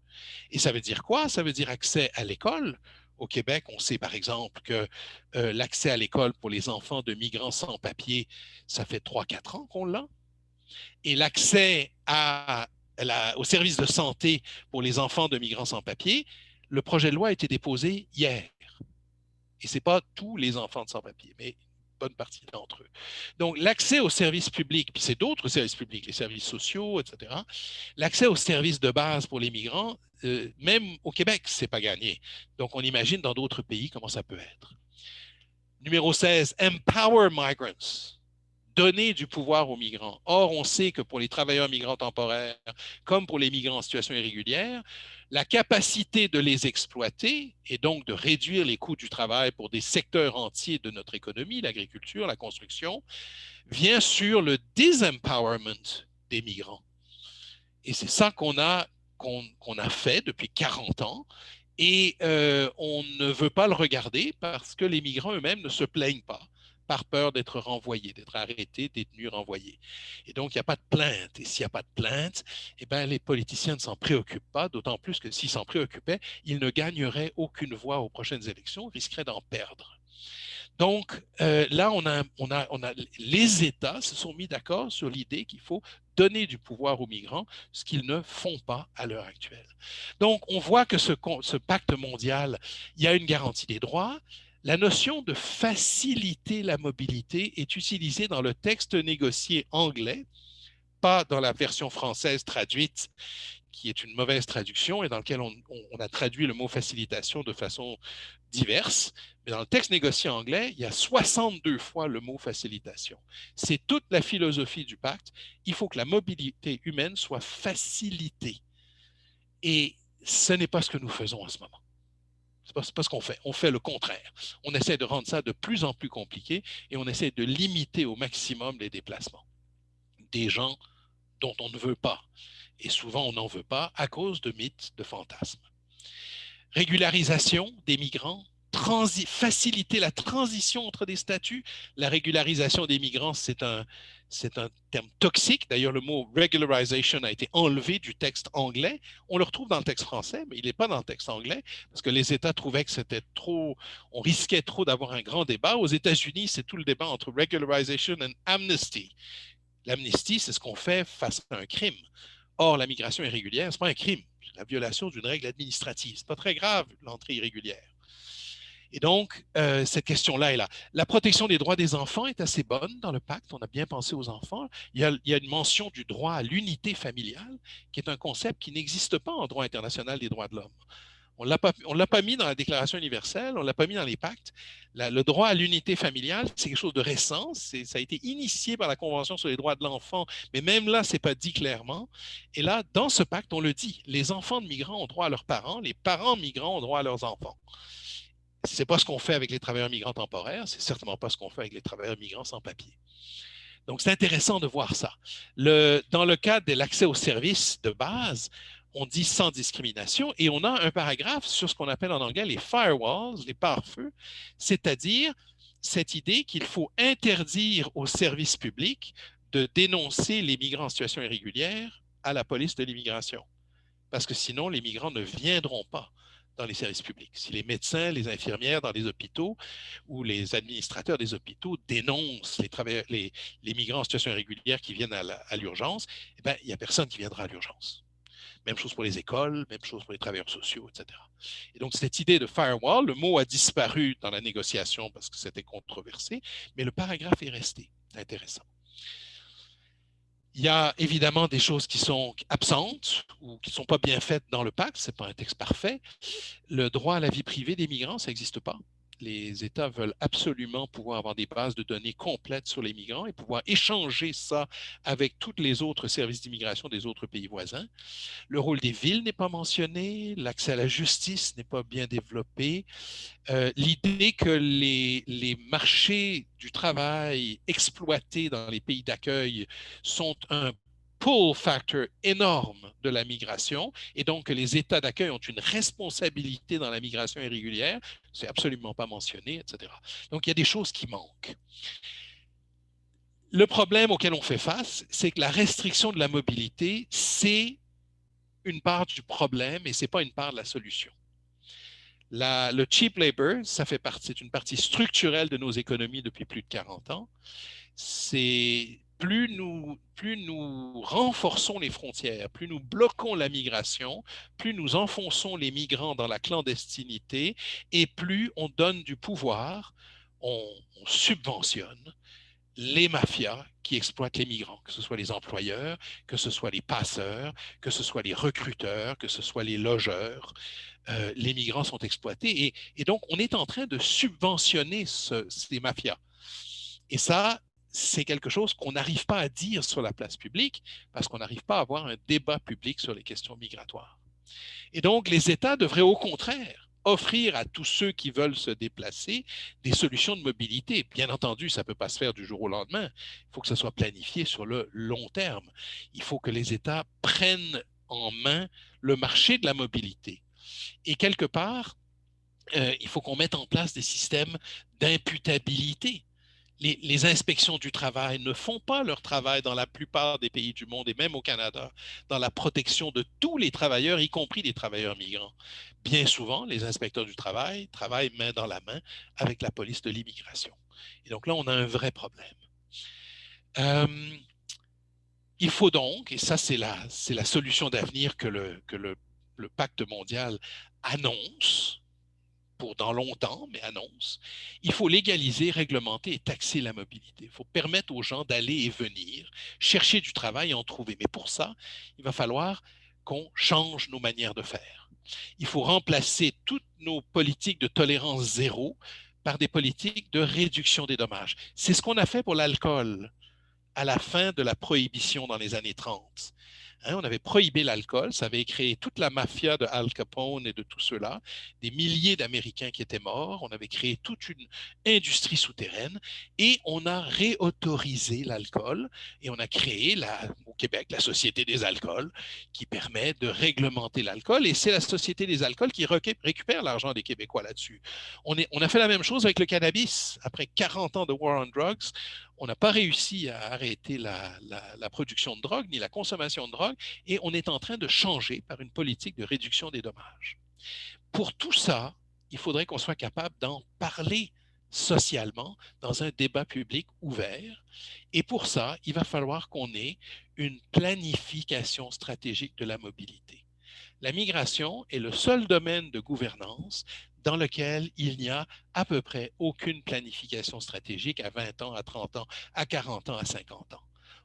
Et ça veut dire quoi? Ça veut dire accès à l'école. Au Québec, on sait par exemple que l'accès à l'école pour les enfants de migrants sans papier, ça fait 3-4 ans qu'on l'a. Et l'accès aux services de santé pour les enfants de migrants sans papier, le projet de loi a été déposé hier. Et ce n'est pas tous les enfants de sans-papiers, mais une bonne partie d'entre eux. Donc, l'accès aux services publics, puis c'est d'autres services publics, les services sociaux, etc. L'accès aux services de base pour les migrants, même au Québec, ce n'est pas gagné. Donc, on imagine dans d'autres pays comment ça peut être. Numéro 16, Empower Migrants. Donner du pouvoir aux migrants. Or, on sait que pour les travailleurs migrants temporaires, comme pour les migrants en situation irrégulière, la capacité de les exploiter et donc de réduire les coûts du travail pour des secteurs entiers de notre économie, l'agriculture, la construction, vient sur le disempowerment des migrants. Et c'est ça qu'on a fait depuis 40 ans. Et on ne veut pas le regarder parce que les migrants eux-mêmes ne se plaignent pas par peur d'être renvoyés, d'être arrêtés, détenus, renvoyés. Et donc, il n'y a pas de plainte. Et s'il n'y a pas de plainte, eh bien, les politiciens ne s'en préoccupent pas, d'autant plus que s'ils s'en préoccupaient, ils ne gagneraient aucune voix aux prochaines élections, risqueraient d'en perdre. Donc, là, les États se sont mis d'accord sur l'idée qu'il faut donner du pouvoir aux migrants, ce qu'ils ne font pas à l'heure actuelle. Donc, on voit que ce pacte mondial, il y a une garantie des droits. La notion de faciliter la mobilité est utilisée dans le texte négocié anglais, pas dans la version française traduite, qui est une mauvaise traduction et dans lequel on a traduit le mot facilitation de façon diverse. Mais dans le texte négocié anglais, il y a 62 fois le mot facilitation. C'est toute la philosophie du pacte. Il faut que la mobilité humaine soit facilitée. Et ce n'est pas ce que nous faisons en ce moment. C'est pas ce qu'on fait. On fait le contraire. On essaie de rendre ça de plus en plus compliqué et on essaie de limiter au maximum les déplacements des gens dont on ne veut pas. Et souvent, on n'en veut pas à cause de mythes, de fantasmes. Régularisation des migrants, faciliter la transition entre des statuts. La régularisation des migrants, c'est un terme toxique. D'ailleurs, le mot regularization a été enlevé du texte anglais. On le retrouve dans le texte français, mais il n'est pas dans le texte anglais parce que les États trouvaient que c'était trop, on risquait trop d'avoir un grand débat. Aux États-Unis, c'est tout le débat entre regularization and amnesty. L'amnistie, c'est ce qu'on fait face à un crime. Or, la migration irrégulière, ce n'est pas un crime, c'est la violation d'une règle administrative. Ce n'est pas très grave, l'entrée irrégulière. Et donc, cette question-là est là. La protection des droits des enfants est assez bonne dans le pacte. On a bien pensé aux enfants. Il y a une mention du droit à l'unité familiale, qui est un concept qui n'existe pas en droit international des droits de l'homme. On ne l'a pas mis dans la Déclaration universelle, on ne l'a pas mis dans les pactes. Le droit à l'unité familiale, c'est quelque chose de récent. Ça a été initié par la Convention sur les droits de l'enfant, mais même là, ce n'est pas dit clairement. Et là, dans ce pacte, on le dit, les enfants de migrants ont droit à leurs parents, les parents migrants ont droit à leurs enfants. Ce n'est pas ce qu'on fait avec les travailleurs migrants temporaires, c'est certainement pas ce qu'on fait avec les travailleurs migrants sans papier. Donc, c'est intéressant de voir ça. Dans le cadre de l'accès aux services de base, on dit sans discrimination et on a un paragraphe sur ce qu'on appelle en anglais les firewalls, les pare-feux, c'est-à-dire cette idée qu'il faut interdire aux services publics de dénoncer les migrants en situation irrégulière à la police de l'immigration. Parce que sinon, les migrants ne viendront pas dans les services publics. Si les médecins, les infirmières dans les hôpitaux ou les administrateurs des hôpitaux dénoncent les migrants en situation irrégulière qui viennent à l'urgence, eh bien, il n'y a personne qui viendra à l'urgence. Même chose pour les écoles, même chose pour les travailleurs sociaux, etc. Et donc, cette idée de firewall, le mot a disparu dans la négociation parce que c'était controversé, mais le paragraphe est resté. C'est intéressant. Il y a évidemment des choses qui sont absentes ou qui ne sont pas bien faites dans le pacte. Ce n'est pas un texte parfait. Le droit à la vie privée des migrants, ça n'existe pas. Les États veulent absolument pouvoir avoir des bases de données complètes sur les migrants et pouvoir échanger ça avec tous les autres services d'immigration des autres pays voisins. Le rôle des villes n'est pas mentionné, l'accès à la justice n'est pas bien développé. L'idée que les marchés du travail exploités dans les pays d'accueil sont un pull factor énorme de la migration et donc que les États d'accueil ont une responsabilité dans la migration irrégulière, c'est absolument pas mentionné, etc. Donc, il y a des choses qui manquent. Le problème auquel on fait face, c'est que la restriction de la mobilité, c'est une part du problème et ce n'est pas une part de la solution. Le cheap labor, c'est une partie structurelle de nos économies depuis plus de 40 ans. C'est plus nous renforçons les frontières, plus nous bloquons la migration, plus nous enfonçons les migrants dans la clandestinité et plus on donne du pouvoir, on subventionne les mafias qui exploitent les migrants, que ce soit les employeurs, que ce soit les passeurs, que ce soit les recruteurs, que ce soit les logeurs. Les migrants sont exploités et donc on est en train de subventionner ces mafias. Et ça, c'est quelque chose qu'on n'arrive pas à dire sur la place publique parce qu'on n'arrive pas à avoir un débat public sur les questions migratoires. Et donc, les États devraient au contraire offrir à tous ceux qui veulent se déplacer des solutions de mobilité. Bien entendu, ça ne peut pas se faire du jour au lendemain. Il faut que ça soit planifié sur le long terme. Il faut que les États prennent en main le marché de la mobilité. Et quelque part, il faut qu'on mette en place des systèmes d'imputabilité. Les inspections du travail ne font pas leur travail dans la plupart des pays du monde et même au Canada, dans la protection de tous les travailleurs, y compris les travailleurs migrants. Bien souvent, les inspecteurs du travail travaillent main dans la main avec la police de l'immigration. Et donc là, on a un vrai problème. Il faut donc, et ça c'est la solution d'avenir que le pacte mondial annonce, pour dans longtemps, mais annonce, il faut légaliser, réglementer et taxer la mobilité. Il faut permettre aux gens d'aller et venir, chercher du travail et en trouver. Mais pour ça, il va falloir qu'on change nos manières de faire. Il faut remplacer toutes nos politiques de tolérance zéro par des politiques de réduction des dommages. C'est ce qu'on a fait pour l'alcool à la fin de la prohibition dans les années 30. On avait prohibé l'alcool, ça avait créé toute la mafia de Al Capone et de tous ceux-là, des milliers d'Américains qui étaient morts, on avait créé toute une industrie souterraine et on a réautorisé l'alcool et on a créé au Québec la Société des alcools qui permet de réglementer l'alcool et c'est la Société des alcools qui récupère l'argent des Québécois là-dessus. On a fait la même chose avec le cannabis. Après 40 ans de war on drugs, on n'a pas réussi à arrêter la production de drogue ni la consommation de drogue et on est en train de changer par une politique de réduction des dommages. Pour tout ça, il faudrait qu'on soit capable d'en parler socialement dans un débat public ouvert. Et pour ça, il va falloir qu'on ait une planification stratégique de la mobilité. La migration est le seul domaine de gouvernance dans lequel il n'y a à peu près aucune planification stratégique à 20 ans, à 30 ans, à 40 ans, à 50 ans.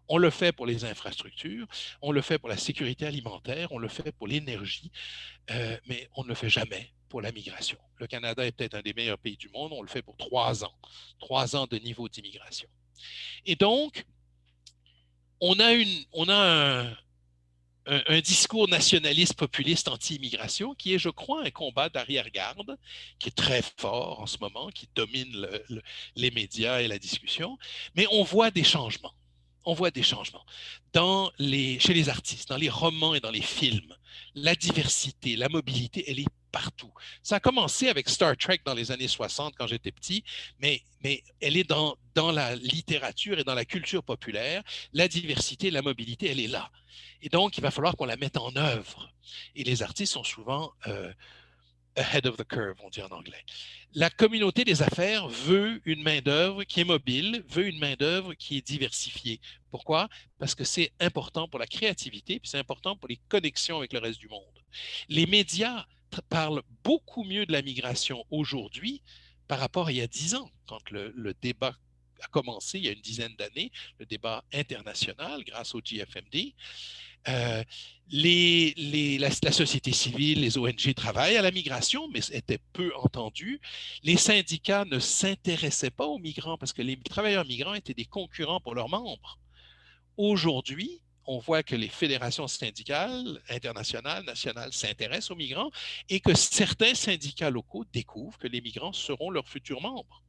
On le fait pour les infrastructures, on le fait pour la sécurité alimentaire, on le fait pour l'énergie, mais on ne le fait jamais pour la migration. Le Canada est peut-être un des meilleurs pays du monde, on le fait pour 3 ans de niveau d'immigration. Et donc, on a un discours nationaliste populiste anti-immigration qui est, je crois, un combat d'arrière-garde qui est très fort en ce moment, qui domine les médias et la discussion, mais on voit des changements. On voit des changements chez les artistes, dans les romans et dans les films. La diversité, la mobilité, elle est partout. Ça a commencé avec Star Trek dans les années 60 quand j'étais petit, mais elle est dans la littérature et dans la culture populaire. La diversité, la mobilité, elle est là. Et donc, il va falloir qu'on la mette en œuvre. Et les artistes sont souvent ahead of the curve, on dit en anglais. La communauté des affaires veut une main-d'œuvre qui est mobile, veut une main-d'œuvre qui est diversifiée. Pourquoi? Parce que c'est important pour la créativité, puis c'est important pour les connexions avec le reste du monde. Les médias parlent beaucoup mieux de la migration aujourd'hui par rapport à il y a 10 ans, quand le débat a commencé il y a une dizaine d'années, le débat international grâce au GFMD. La société civile, les ONG travaillent à la migration, mais étaient peu entendus. Les syndicats ne s'intéressaient pas aux migrants parce que les travailleurs migrants étaient des concurrents pour leurs membres. Aujourd'hui, on voit que les fédérations syndicales internationales, nationales s'intéressent aux migrants et que certains syndicats locaux découvrent que les migrants seront leurs futurs membres.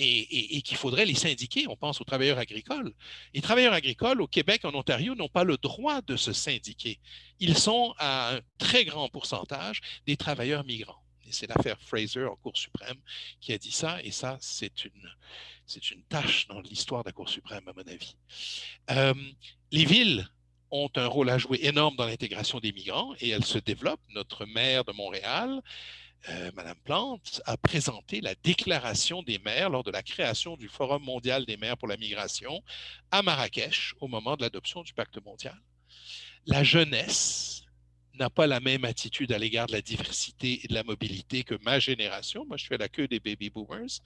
Et qu'il faudrait les syndiquer. On pense aux travailleurs agricoles. Les travailleurs agricoles au Québec, en Ontario, n'ont pas le droit de se syndiquer. Ils sont à un très grand pourcentage des travailleurs migrants. Et c'est l'affaire Fraser en Cour suprême qui a dit ça. Et ça, c'est une tâche dans l'histoire de la Cour suprême, à mon avis. Les villes ont un rôle à jouer énorme dans l'intégration des migrants et elles se développent. Notre maire de Montréal, Madame Plante, a présenté la déclaration des maires lors de la création du Forum mondial des maires pour la migration à Marrakech au moment de l'adoption du pacte mondial. La jeunesse n'a pas la même attitude à l'égard de la diversité et de la mobilité que ma génération. Moi, je suis à la queue des baby boomers.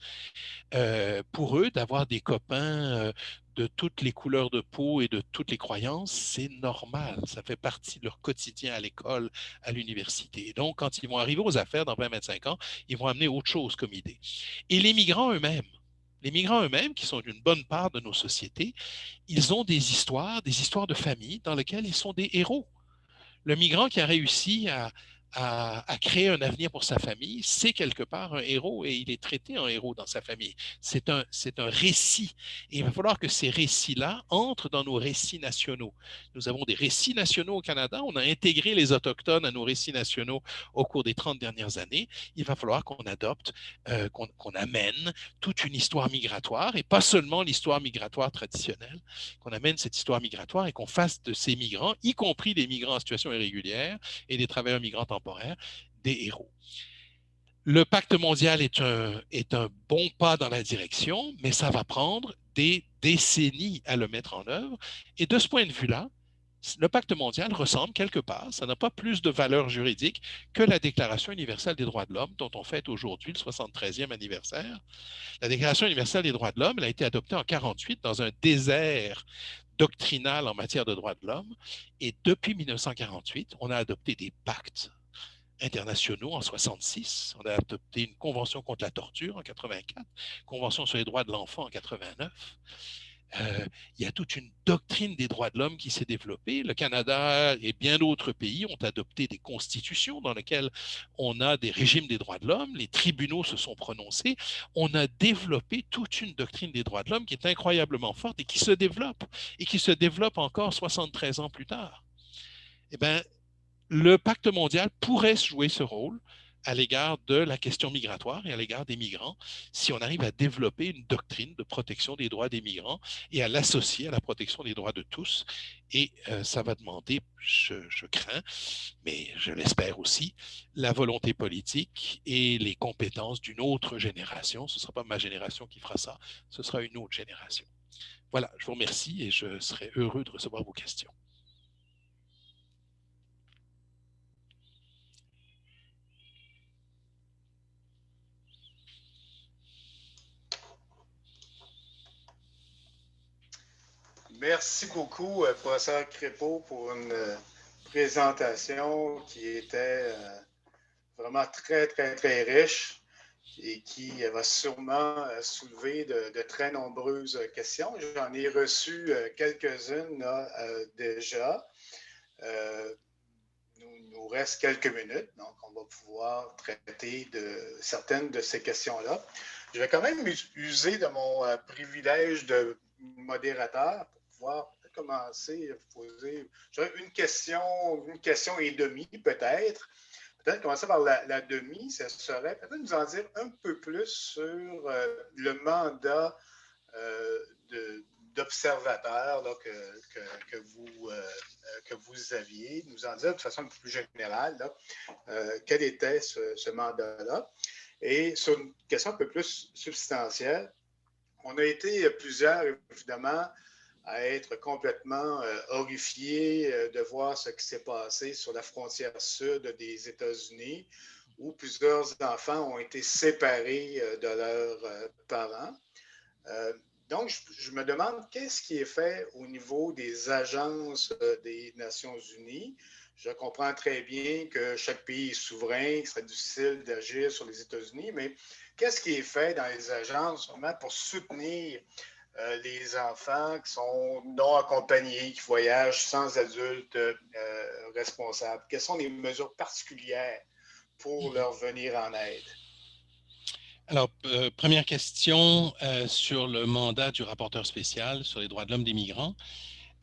Pour eux, d'avoir des copains de toutes les couleurs de peau et de toutes les croyances, c'est normal. Ça fait partie de leur quotidien à l'école, à l'université. Et donc, quand ils vont arriver aux affaires dans 20-25 ans, ils vont amener autre chose comme idée. Et les migrants eux-mêmes, qui sont une bonne part de nos sociétés, ils ont des histoires de famille dans lesquelles ils sont des héros. Le migrant qui a réussi à créer un avenir pour sa famille, c'est quelque part un héros et il est traité en héros dans sa famille. C'est un récit. Et il va falloir que ces récits-là entrent dans nos récits nationaux. Nous avons des récits nationaux au Canada. On a intégré les Autochtones à nos récits nationaux au cours des 30 dernières années. Il va falloir qu'on adopte, qu'on amène toute une histoire migratoire et pas seulement l'histoire migratoire traditionnelle, qu'on amène cette histoire migratoire et qu'on fasse de ces migrants, y compris des migrants en situation irrégulière et des travailleurs migrants temporaires, des héros. Le pacte mondial est un bon pas dans la direction, mais ça va prendre des décennies à le mettre en œuvre. Et de ce point de vue-là, le pacte mondial ressemble quelque part, ça n'a pas plus de valeur juridique que la Déclaration universelle des droits de l'homme dont on fête aujourd'hui le 73e anniversaire. La Déclaration universelle des droits de l'homme, elle a été adoptée en 1948 dans un désert doctrinal en matière de droits de l'homme. Et depuis 1948, on a adopté des pactes internationaux en 66. On a adopté une convention contre la torture en 84, convention sur les droits de l'enfant en 89. Il y a toute une doctrine des droits de l'homme qui s'est développée. Le Canada et bien d'autres pays ont adopté des constitutions dans lesquelles on a des régimes des droits de l'homme. Les tribunaux se sont prononcés. On a développé toute une doctrine des droits de l'homme qui est incroyablement forte et qui se développe encore 73 ans plus tard. Eh bien, le pacte mondial pourrait jouer ce rôle à l'égard de la question migratoire et à l'égard des migrants, si on arrive à développer une doctrine de protection des droits des migrants et à l'associer à la protection des droits de tous. Et ça va demander, je crains, mais je l'espère aussi, la volonté politique et les compétences d'une autre génération. Ce ne sera pas ma génération qui fera ça, ce sera une autre génération. Voilà, je vous remercie et je serai heureux de recevoir vos questions. Merci beaucoup, professeur Crépeau, pour une présentation qui était vraiment très, très, très riche et qui va sûrement soulever de très nombreuses questions. J'en ai reçu quelques-unes là, déjà. Il nous reste quelques minutes, donc on va pouvoir traiter de certaines de ces questions-là. Je vais quand même user de mon privilège de modérateur pour pouvoir commencer à vous poser une question et demie peut-être. Peut-être commencer par la demi, ça serait peut-être nous en dire un peu plus sur le mandat d'observateur que vous aviez, nous en dire de façon un peu plus générale là, quel était ce mandat-là. Et sur une question un peu plus substantielle, on a été plusieurs, évidemment, à être complètement horrifiés de voir ce qui s'est passé sur la frontière sud des États-Unis, où plusieurs enfants ont été séparés de leurs parents. Donc, je me demande qu'est-ce qui est fait au niveau des agences des Nations unies. Je comprends très bien que chaque pays est souverain, il serait difficile d'agir sur les États-Unis, mais qu'est-ce qui est fait dans les agences vraiment pour soutenir les enfants qui sont non accompagnés, qui voyagent sans adultes responsables? Quelles sont les mesures particulières pour leur venir en aide? Alors, première question sur le mandat du rapporteur spécial sur les droits de l'homme des migrants.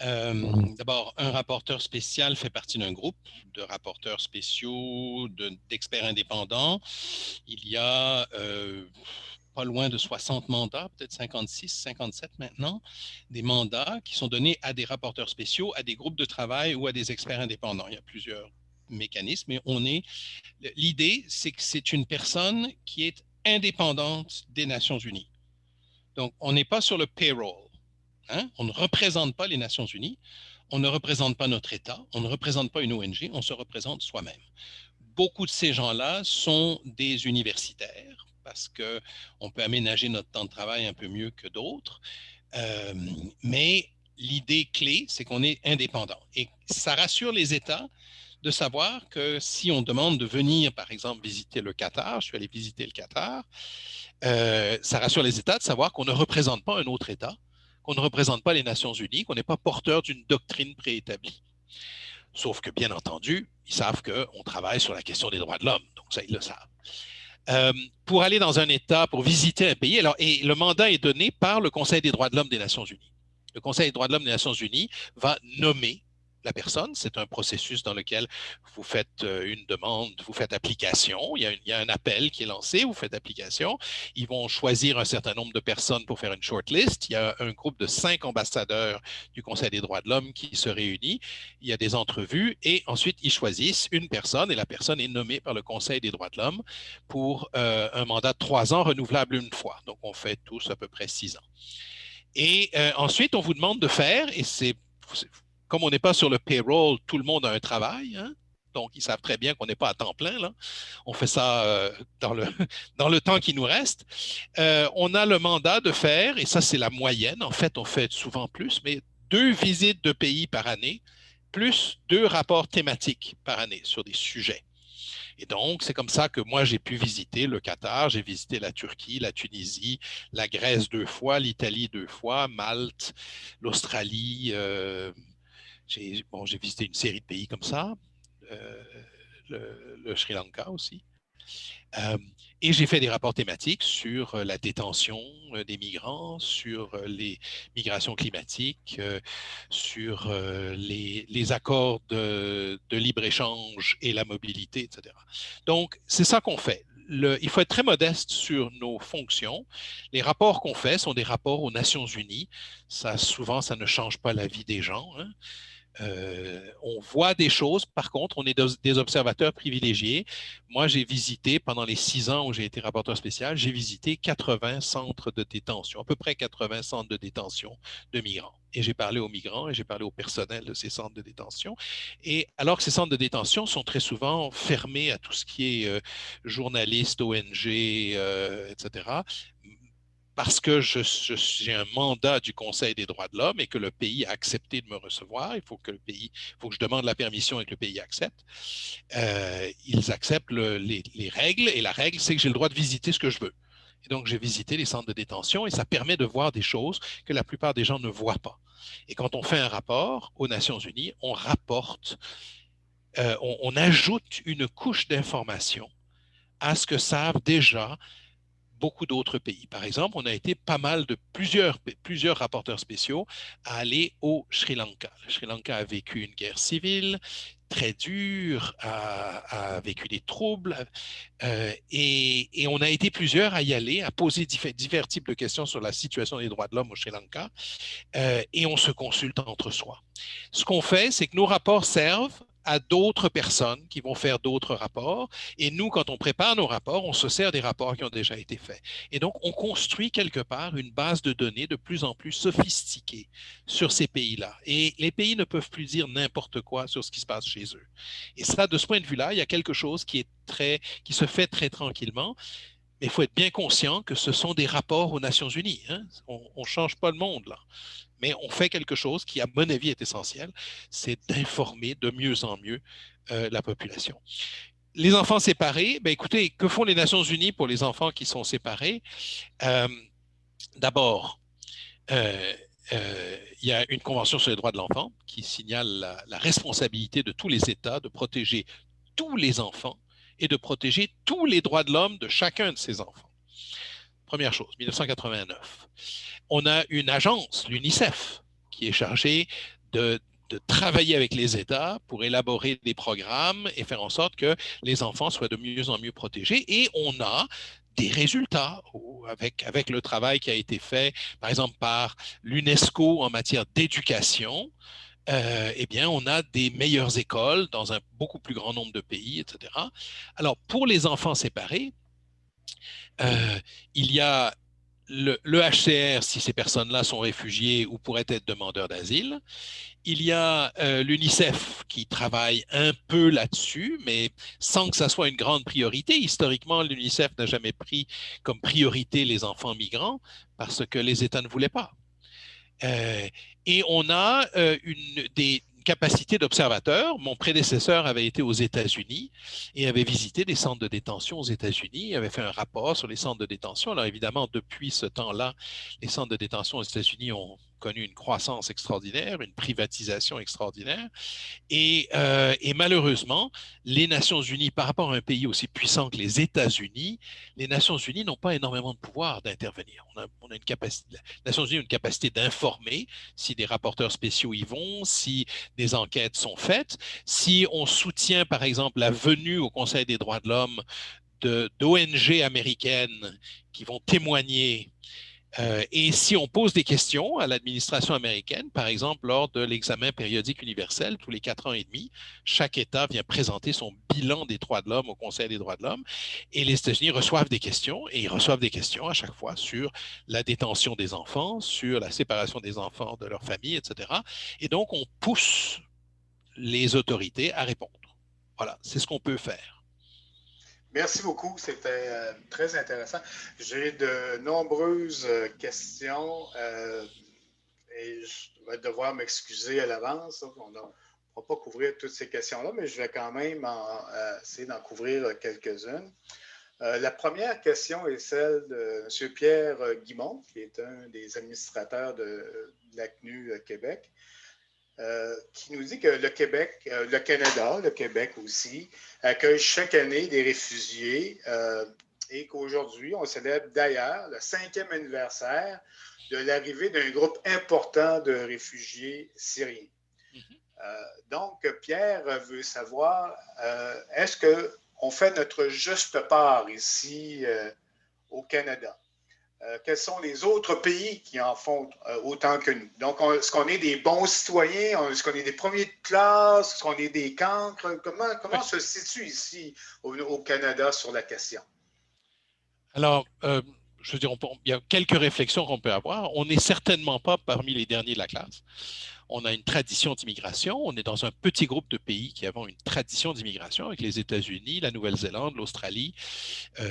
D'abord, un rapporteur spécial fait partie d'un groupe de rapporteurs spéciaux, d'experts indépendants. Il y a pas loin de 60 mandats, peut-être 56, 57 maintenant, des mandats qui sont donnés à des rapporteurs spéciaux, à des groupes de travail ou à des experts indépendants. Il y a plusieurs mécanismes, mais l'idée, c'est que c'est une personne qui est indépendante des Nations unies. Donc, on n'est pas sur le payroll. Hein? On ne représente pas les Nations unies, on ne représente pas notre État, on ne représente pas une ONG, on se représente soi-même. Beaucoup de ces gens-là sont des universitaires parce qu'on peut aménager notre temps de travail un peu mieux que d'autres. Mais l'idée clé, c'est qu'on est indépendant. Et ça rassure les États de savoir que si on demande de venir, par exemple, visiter le Qatar, je suis allé visiter le Qatar, ça rassure les États de savoir qu'on ne représente pas un autre État, qu'on ne représente pas les Nations unies, qu'on n'est pas porteur d'une doctrine préétablie. Sauf que, bien entendu, ils savent qu'on travaille sur la question des droits de l'homme. Donc ça, ils le savent. Pour aller dans un État, pour visiter un pays, et le mandat est donné par le Conseil des droits de l'homme des Nations unies. Le Conseil des droits de l'homme des Nations unies va nommer la personne. C'est un processus dans lequel vous faites une demande, vous faites application. Il y a un appel qui est lancé, vous faites application. Ils vont choisir un certain nombre de personnes pour faire une shortlist. Il y a un groupe de 5 ambassadeurs du Conseil des droits de l'homme qui se réunit. Il y a des entrevues et ensuite ils choisissent une personne et la personne est nommée par le Conseil des droits de l'homme pour un mandat de 3 ans renouvelable une fois. Donc on fait tous à peu près 6 ans. Et ensuite, on vous demande de faire, et comme on n'est pas sur le payroll, tout le monde a un travail, hein? Donc ils savent très bien qu'on n'est pas à temps plein, là. On fait ça dans le temps qui nous reste. On a le mandat de faire, et ça c'est la moyenne, en fait on fait souvent plus, mais 2 visites de pays par année, plus 2 rapports thématiques par année sur des sujets. Et donc, c'est comme ça que moi, j'ai pu visiter le Qatar, j'ai visité la Turquie, la Tunisie, la Grèce 2 fois, l'Italie 2 fois, Malte, l'Australie. J'ai visité une série de pays comme ça, le Sri Lanka aussi. Et j'ai fait des rapports thématiques sur la détention des migrants, sur les migrations climatiques, sur les accords de libre-échange et la mobilité, etc. Donc, c'est ça qu'on fait. Il faut être très modeste sur nos fonctions. Les rapports qu'on fait sont des rapports aux Nations unies. Souvent, ça ne change pas la vie des gens. Hein. On voit des choses, par contre, on est des observateurs privilégiés. Moi, j'ai visité, pendant les 6 ans où j'ai été rapporteur spécial, j'ai visité 80 centres de détention, à peu près 80 centres de détention de migrants. Et j'ai parlé aux migrants et j'ai parlé au personnel de ces centres de détention. Et alors que ces centres de détention sont très souvent fermés à tout ce qui est journalistes, ONG, etc., parce que j'ai un mandat du Conseil des droits de l'homme et que le pays a accepté de me recevoir. Il faut que je demande la permission et que le pays accepte. Ils acceptent les règles et la règle, c'est que j'ai le droit de visiter ce que je veux. Et donc, j'ai visité les centres de détention et ça permet de voir des choses que la plupart des gens ne voient pas. Et quand on fait un rapport aux Nations Unies, on rapporte, on ajoute une couche d'informations à ce que savent déjà beaucoup d'autres pays. Par exemple, on a été pas mal de plusieurs rapporteurs spéciaux à aller au Sri Lanka. Le Sri Lanka a vécu une guerre civile très dure, a vécu des troubles, et on a été plusieurs à y aller, à poser divers types de questions sur la situation des droits de l'homme au Sri Lanka, et on se consulte entre soi. Ce qu'on fait, c'est que nos rapports servent à d'autres personnes qui vont faire d'autres rapports. Et nous, quand on prépare nos rapports, on se sert des rapports qui ont déjà été faits. Et donc, on construit quelque part une base de données de plus en plus sophistiquée sur ces pays-là. Et les pays ne peuvent plus dire n'importe quoi sur ce qui se passe chez eux. Et ça, de ce point de vue-là, il y a quelque chose qui se fait très tranquillement. Mais il faut être bien conscient que ce sont des rapports aux Nations Unies. Hein? On ne change pas le monde, là. Mais on fait quelque chose qui, à mon avis, est essentiel, c'est d'informer de mieux en mieux la population. Les enfants séparés, ben écoutez, que font les Nations Unies pour les enfants qui sont séparés? D'abord, il y a une convention sur les droits de l'enfant qui signale la responsabilité de tous les États de protéger tous les enfants et de protéger tous les droits de l'homme de chacun de ces enfants. Première chose, 1989. On a une agence, l'UNICEF, qui est chargée de travailler avec les États pour élaborer des programmes et faire en sorte que les enfants soient de mieux en mieux protégés. Et on a des résultats avec le travail qui a été fait, par exemple, par l'UNESCO en matière d'éducation. Eh bien, on a des meilleures écoles dans un beaucoup plus grand nombre de pays, etc. Alors, pour les enfants séparés, il y a le HCR, si ces personnes-là sont réfugiées ou pourraient être demandeurs d'asile. Il y a l'UNICEF qui travaille un peu là-dessus, mais sans que ça soit une grande priorité. Historiquement, l'UNICEF n'a jamais pris comme priorité les enfants migrants parce que les États ne voulaient pas. Et on a des capacités d'observateurs. Mon prédécesseur avait été aux États-Unis et avait visité des centres de détention aux États-Unis. Il avait fait un rapport sur les centres de détention. Alors évidemment, depuis ce temps-là, les centres de détention aux États-Unis ont connu une croissance extraordinaire, une privatisation extraordinaire. Et malheureusement, les Nations Unies, par rapport à un pays aussi puissant que les États-Unis, les Nations Unies n'ont pas énormément de pouvoir d'intervenir. On a une capacité, les Nations Unies ont une capacité d'informer si des rapporteurs spéciaux y vont, si des enquêtes sont faites, si on soutient par exemple la venue au Conseil des droits de l'homme d'ONG américaines qui vont témoigner. Et si on pose des questions à l'administration américaine, par exemple lors de l'examen périodique universel, tous les 4 ans et demi, chaque État vient présenter son bilan des droits de l'homme au Conseil des droits de l'homme et les États-Unis reçoivent des questions et ils reçoivent des questions à chaque fois sur la détention des enfants, sur la séparation des enfants de leur famille, etc. Et donc, on pousse les autorités à répondre. Voilà, c'est ce qu'on peut faire. Merci beaucoup, c'était très intéressant. J'ai de nombreuses questions et je vais devoir m'excuser à l'avance. On ne pourra pas couvrir toutes ces questions-là, mais je vais quand même essayer d'en couvrir quelques-unes. La première question est celle de M. Pierre Guimond, qui est un des administrateurs de la CNU Québec. Qui nous dit que le Québec, le Canada, le Québec aussi, accueille chaque année des réfugiés et qu'aujourd'hui, on célèbre d'ailleurs le 5e anniversaire de l'arrivée d'un groupe important de réfugiés syriens. Donc, Pierre veut savoir, est-ce qu'on fait notre juste part ici au Canada? Quels sont les autres pays qui en font autant que nous? Donc, est-ce qu'on est des bons citoyens? Est-ce qu'on est des premiers de classe? Est-ce qu'on est des cancres? Comment se situe ici au Canada sur la question? Alors, je veux dire, il y a quelques réflexions qu'on peut avoir. On n'est certainement pas parmi les derniers de la classe. On a une tradition d'immigration. On est dans un petit groupe de pays qui avons une tradition d'immigration avec les États-Unis, la Nouvelle-Zélande, l'Australie,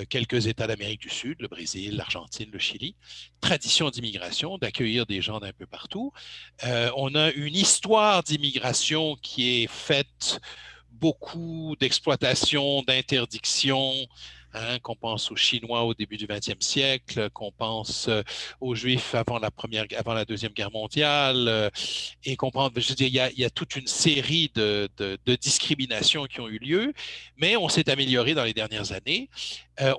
quelques États d'Amérique du Sud, le Brésil, l'Argentine, le Chili. Tradition d'immigration, d'accueillir des gens d'un peu partout. On a une histoire d'immigration qui est faite beaucoup d'exploitation, d'interdiction, hein, qu'on pense aux Chinois au début du 20e siècle, qu'on pense aux Juifs avant la Deuxième Guerre mondiale, et qu'on pense, je veux dire, il y a toute une série de discriminations qui ont eu lieu, mais on s'est amélioré dans les dernières années.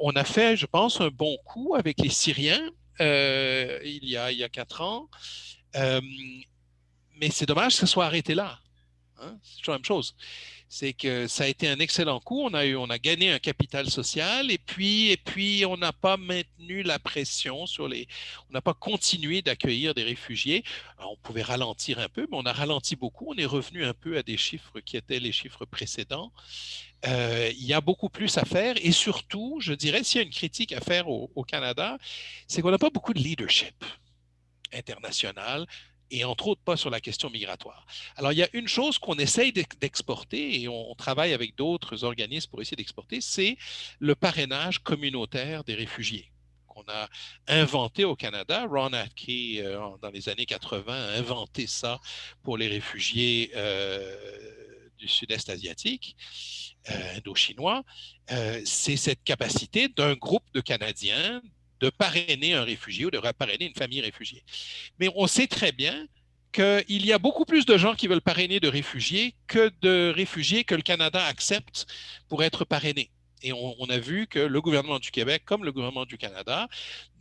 On a fait, je pense, un bon coup avec les Syriens il y a 4 ans, mais c'est dommage que ce soit arrêté là. Hein? C'est toujours la même chose. C'est que ça a été un excellent coup. On a gagné un capital social et puis on n'a pas maintenu la pression on n'a pas continué d'accueillir des réfugiés. Alors, on pouvait ralentir un peu, mais on a ralenti beaucoup. On est revenu un peu à des chiffres qui étaient les chiffres précédents. Il y a beaucoup plus à faire et surtout, je dirais, s'il y a une critique à faire au Canada, c'est qu'on n'a pas beaucoup de leadership international et entre autres pas sur la question migratoire. Alors, il y a une chose qu'on essaye d'exporter et on travaille avec d'autres organismes pour essayer d'exporter, c'est le parrainage communautaire des réfugiés qu'on a inventé au Canada. Ron Atkey, dans les années 80, a inventé ça pour les réfugiés du sud-est asiatique, indo-chinois. C'est cette capacité d'un groupe de Canadiens de parrainer un réfugié ou de parrainer une famille réfugiée. Mais on sait très bien qu'il y a beaucoup plus de gens qui veulent parrainer de réfugiés que le Canada accepte pour être parrainé. Et on a vu que le gouvernement du Québec, comme le gouvernement du Canada,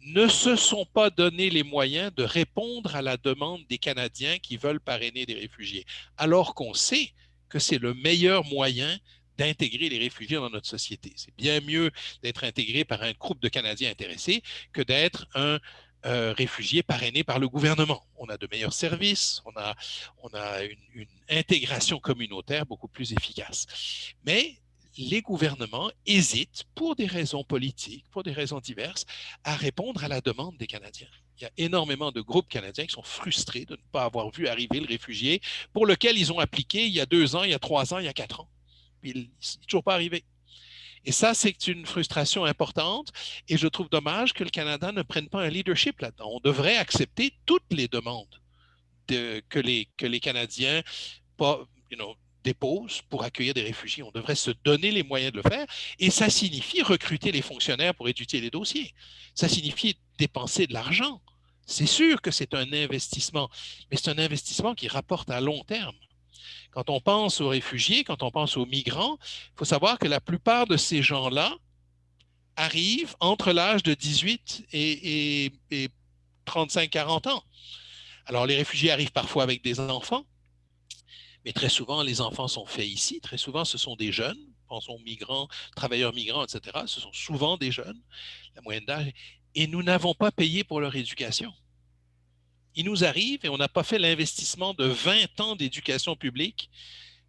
ne se sont pas donné les moyens de répondre à la demande des Canadiens qui veulent parrainer des réfugiés, alors qu'on sait que c'est le meilleur moyen d'intégrer les réfugiés dans notre société. C'est bien mieux d'être intégré par un groupe de Canadiens intéressés que d'être un réfugié parrainé par le gouvernement. On a de meilleurs services, on a une intégration communautaire beaucoup plus efficace. Mais les gouvernements hésitent, pour des raisons politiques, pour des raisons diverses, à répondre à la demande des Canadiens. Il y a énormément de groupes canadiens qui sont frustrés de ne pas avoir vu arriver le réfugié pour lequel ils ont appliqué il y a 2 ans, il y a 3 ans, il y a 4 ans. Puis il n'est toujours pas arrivé. Et ça, c'est une frustration importante et je trouve dommage que le Canada ne prenne pas un leadership là-dedans. On devrait accepter toutes les demandes que les Canadiens déposent pour accueillir des réfugiés. On devrait se donner les moyens de le faire et ça signifie recruter les fonctionnaires pour étudier les dossiers. Ça signifie dépenser de l'argent. C'est sûr que c'est un investissement, mais c'est un investissement qui rapporte à long terme. Quand on pense aux réfugiés, quand on pense aux migrants, il faut savoir que la plupart de ces gens-là arrivent entre l'âge de 18 et 35-40 ans. Alors, les réfugiés arrivent parfois avec des enfants, mais très souvent, les enfants sont faits ici. Très souvent, ce sont des jeunes. Pensons aux migrants, travailleurs migrants, etc. Ce sont souvent des jeunes, la moyenne d'âge. Et nous n'avons pas payé pour leur éducation. Il nous arrive et on n'a pas fait l'investissement de 20 ans d'éducation publique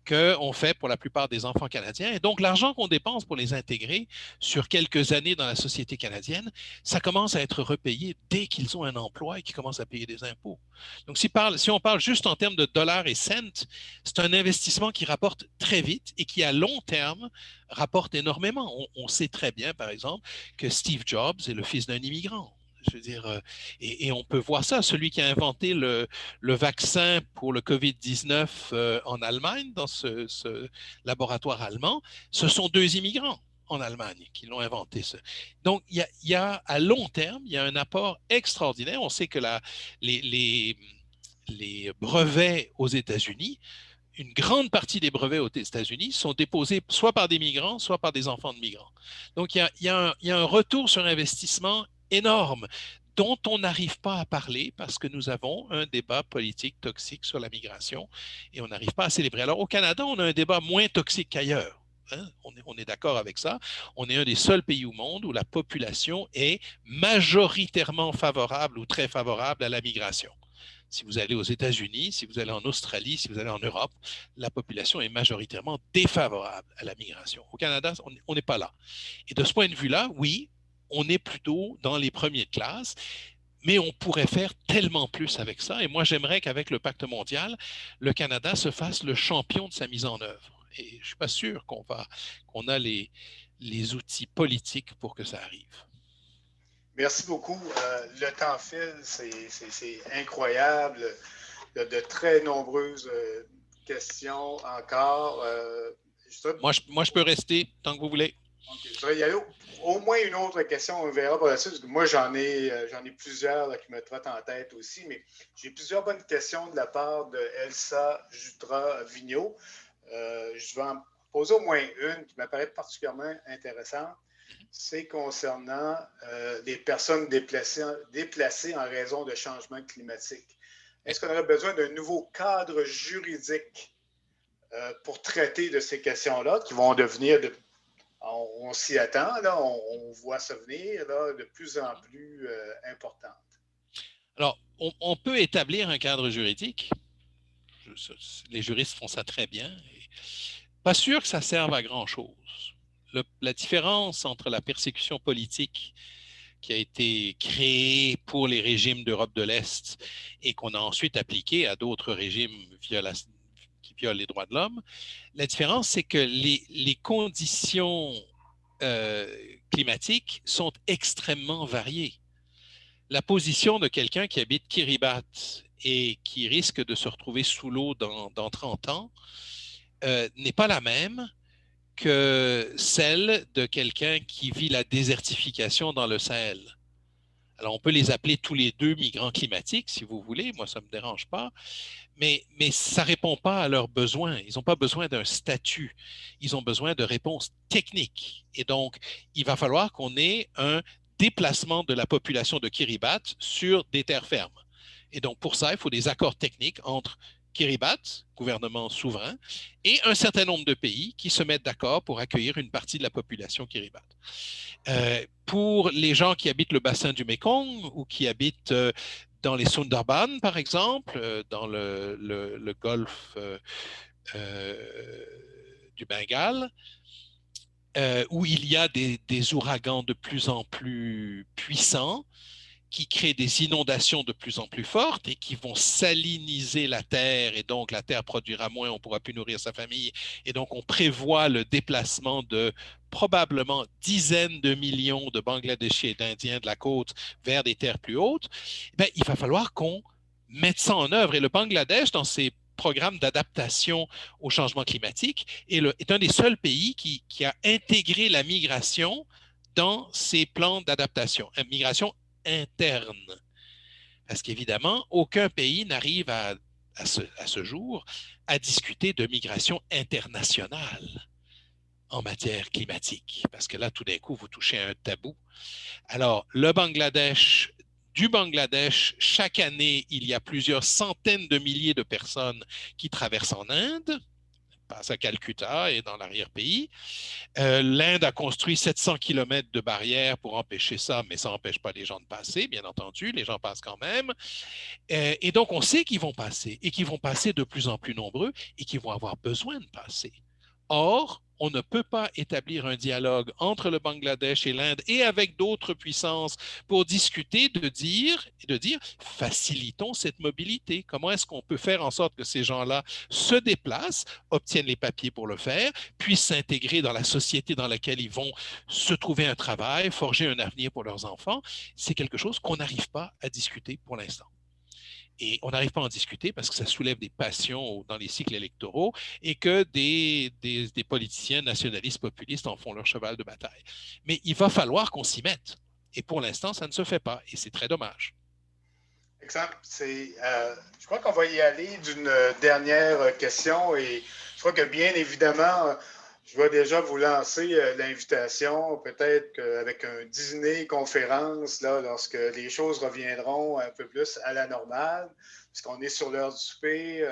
qu'on fait pour la plupart des enfants canadiens. Et donc, l'argent qu'on dépense pour les intégrer sur quelques années dans la société canadienne, ça commence à être repayé dès qu'ils ont un emploi et qu'ils commencent à payer des impôts. Donc, si on parle juste en termes de dollars et cents, c'est un investissement qui rapporte très vite et qui, à long terme, rapporte énormément. On sait très bien, par exemple, que Steve Jobs est le fils d'un immigrant. Je veux dire, et on peut voir ça. Celui qui a inventé le vaccin pour le COVID-19 en Allemagne, dans ce laboratoire allemand, ce sont 2 immigrants en Allemagne qui l'ont inventé. Donc, il y a à long terme, il y a un apport extraordinaire. On sait que les brevets aux États-Unis, une grande partie des brevets aux États-Unis sont déposés soit par des migrants, soit par des enfants de migrants. Donc, il y a un retour sur investissement énorme dont on n'arrive pas à parler parce que nous avons un débat politique toxique sur la migration et on n'arrive pas à célébrer. Alors, au Canada, on a un débat moins toxique qu'ailleurs. Hein? On est d'accord avec ça. On est un des seuls pays au monde où la population est majoritairement favorable ou très favorable à la migration. Si vous allez aux États-Unis, si vous allez en Australie, si vous allez en Europe, la population est majoritairement défavorable à la migration. Au Canada, on n'est pas là. Et de ce point de vue-là, oui, on est plutôt dans les premiers de classe. Mais on pourrait faire tellement plus avec ça. Et moi, j'aimerais qu'avec le pacte mondial, le Canada se fasse le champion de sa mise en œuvre. Et je ne suis pas sûr qu'on a les outils politiques pour que ça arrive. Merci beaucoup. Le temps file, c'est incroyable. Il y a de très nombreuses questions encore. Moi, je peux rester tant que vous voulez. Okay. Je voudrais y aller au moins une autre question, on verra par la suite, parce que moi, j'en ai plusieurs là, qui me trottent en tête aussi, mais j'ai plusieurs bonnes questions de la part de Elsa Jutra-Vigneault. Je vais en poser au moins une qui m'apparaît particulièrement intéressante. C'est concernant les personnes déplacées en raison de changements climatiques. Est-ce qu'on aurait besoin d'un nouveau cadre juridique pour traiter de ces questions-là qui vont devenir on s'y attend, là, on voit ça venir là, de plus en plus importante. Alors, on peut établir un cadre juridique. Les juristes font ça très bien. Pas sûr que ça serve à grand-chose. La différence entre la persécution politique qui a été créée pour les régimes d'Europe de l'Est et qu'on a ensuite appliquée à d'autres régimes qui violent les droits de l'homme, la différence, c'est que les conditions climatiques sont extrêmement variées. La position de quelqu'un qui habite Kiribati et qui risque de se retrouver sous l'eau dans 30 ans n'est pas la même que celle de quelqu'un qui vit la désertification dans le Sahel. Alors, on peut les appeler tous les deux migrants climatiques, si vous voulez. Moi, ça ne me dérange pas. Mais ça ne répond pas à leurs besoins. Ils n'ont pas besoin d'un statut. Ils ont besoin de réponses techniques. Et donc, il va falloir qu'on ait un déplacement de la population de Kiribati sur des terres fermes. Et donc, pour ça, il faut des accords techniques entre Kiribati, gouvernement souverain, et un certain nombre de pays qui se mettent d'accord pour accueillir une partie de la population Kiribati. Pour les gens qui habitent le bassin du Mékong ou qui habitent dans les Sundarbans, par exemple, dans le golfe du Bengale, où il y a des ouragans de plus en plus puissants, qui créent des inondations de plus en plus fortes et qui vont saliniser la terre, et donc la terre produira moins, on ne pourra plus nourrir sa famille, et donc on prévoit le déplacement de probablement dizaines de millions de Bangladeshis et d'Indiens de la côte vers des terres plus hautes. Bien, il va falloir qu'on mette ça en œuvre. Et le Bangladesh, dans ses programmes d'adaptation au changement climatique, est un des seuls pays qui a intégré la migration dans ses plans d'adaptation. Une migration interne. Parce qu'évidemment, aucun pays n'arrive à ce jour à discuter de migration internationale en matière climatique. Parce que là, tout d'un coup, vous touchez à un tabou. Alors, du Bangladesh, chaque année, il y a plusieurs centaines de milliers de personnes qui traversent en Inde, passent à Calcutta et dans l'arrière-pays. L'Inde a construit 700 km de barrières pour empêcher ça, mais ça n'empêche pas les gens de passer, bien entendu. Les gens passent quand même. Et donc, on sait qu'ils vont passer et qu'ils vont passer de plus en plus nombreux et qu'ils vont avoir besoin de passer. Or, on ne peut pas établir un dialogue entre le Bangladesh et l'Inde et avec d'autres puissances pour discuter de dire facilitons cette mobilité. Comment est-ce qu'on peut faire en sorte que ces gens-là se déplacent, obtiennent les papiers pour le faire, puissent s'intégrer dans la société dans laquelle ils vont se trouver un travail, forger un avenir pour leurs enfants? C'est quelque chose qu'on n'arrive pas à discuter pour l'instant. Et on n'arrive pas à en discuter parce que ça soulève des passions dans les cycles électoraux et que des politiciens nationalistes populistes en font leur cheval de bataille. Mais il va falloir qu'on s'y mette. Et pour l'instant, ça ne se fait pas. Et c'est très dommage. Exemple, je crois qu'on va y aller d'une dernière question. Et je crois que bien évidemment, je vais déjà vous lancer l'invitation, peut-être avec un dîner-conférence, là, lorsque les choses reviendront un peu plus à la normale, puisqu'on est sur l'heure du souper,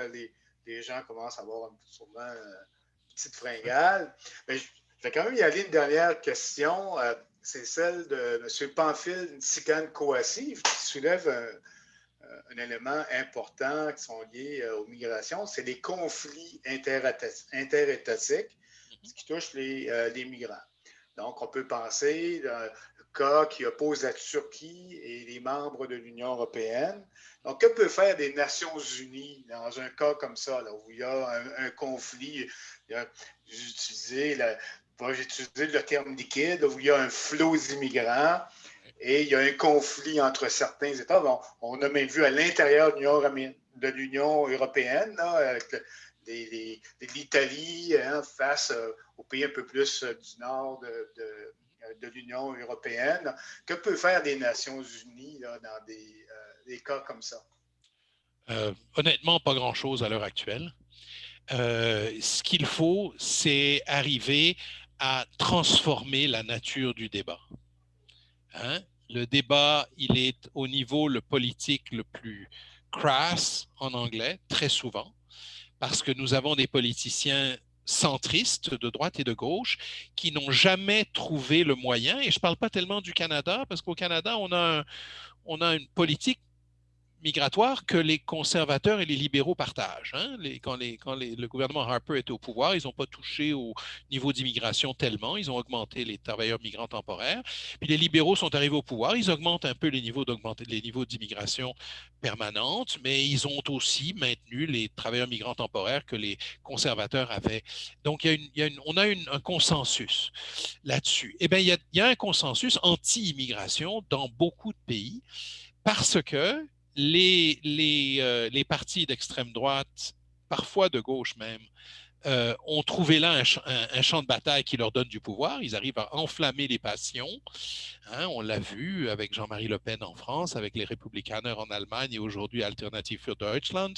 les gens commencent à avoir sûrement une petite fringale. Mais je vais quand même y aller une dernière question. C'est celle de M. Pamphile Ntsikan-Kouassi, qui soulève un élément important qui sont liés aux migrations, c'est les conflits interétatiques qui touchent les migrants. Donc, on peut penser cas qui oppose la Turquie et les membres de l'Union européenne. Donc, que peuvent faire les Nations unies dans un cas comme ça, là, où il y a un conflit? J'ai utilisé le terme liquide, où il y a un flot d'immigrants et il y a un conflit entre certains États. Bon, on a même vu à l'intérieur de l'Union européenne, là, avec l'Italie face aux pays un peu plus du nord de l'Union européenne. Que peuvent faire les Nations unies là, dans des cas comme ça? Honnêtement, pas grand-chose à l'heure actuelle. Ce qu'il faut, c'est arriver à transformer la nature du débat. Hein? Le débat, il est au niveau le politique le plus crass en anglais, très souvent, parce que nous avons des politiciens centristes de droite et de gauche qui n'ont jamais trouvé le moyen, et je ne parle pas tellement du Canada, parce qu'au Canada, on a une politique migratoire que les conservateurs et les libéraux partagent. Hein? Quand le gouvernement Harper était au pouvoir, ils n'ont pas touché au niveau d'immigration tellement. Ils ont augmenté les travailleurs migrants temporaires. Puis les libéraux sont arrivés au pouvoir. Ils augmentent un peu les niveaux d'immigration permanente, mais ils ont aussi maintenu les travailleurs migrants temporaires que les conservateurs avaient. Donc, on a un consensus là-dessus. Eh bien, il y a un consensus anti-immigration dans beaucoup de pays parce que les partis d'extrême droite, parfois de gauche même, ont trouvé là un champ de bataille qui leur donne du pouvoir. Ils arrivent à enflammer les passions. Hein, on l'a vu avec Jean-Marie Le Pen en France, avec les Républicaner en Allemagne et aujourd'hui Alternative für Deutschland.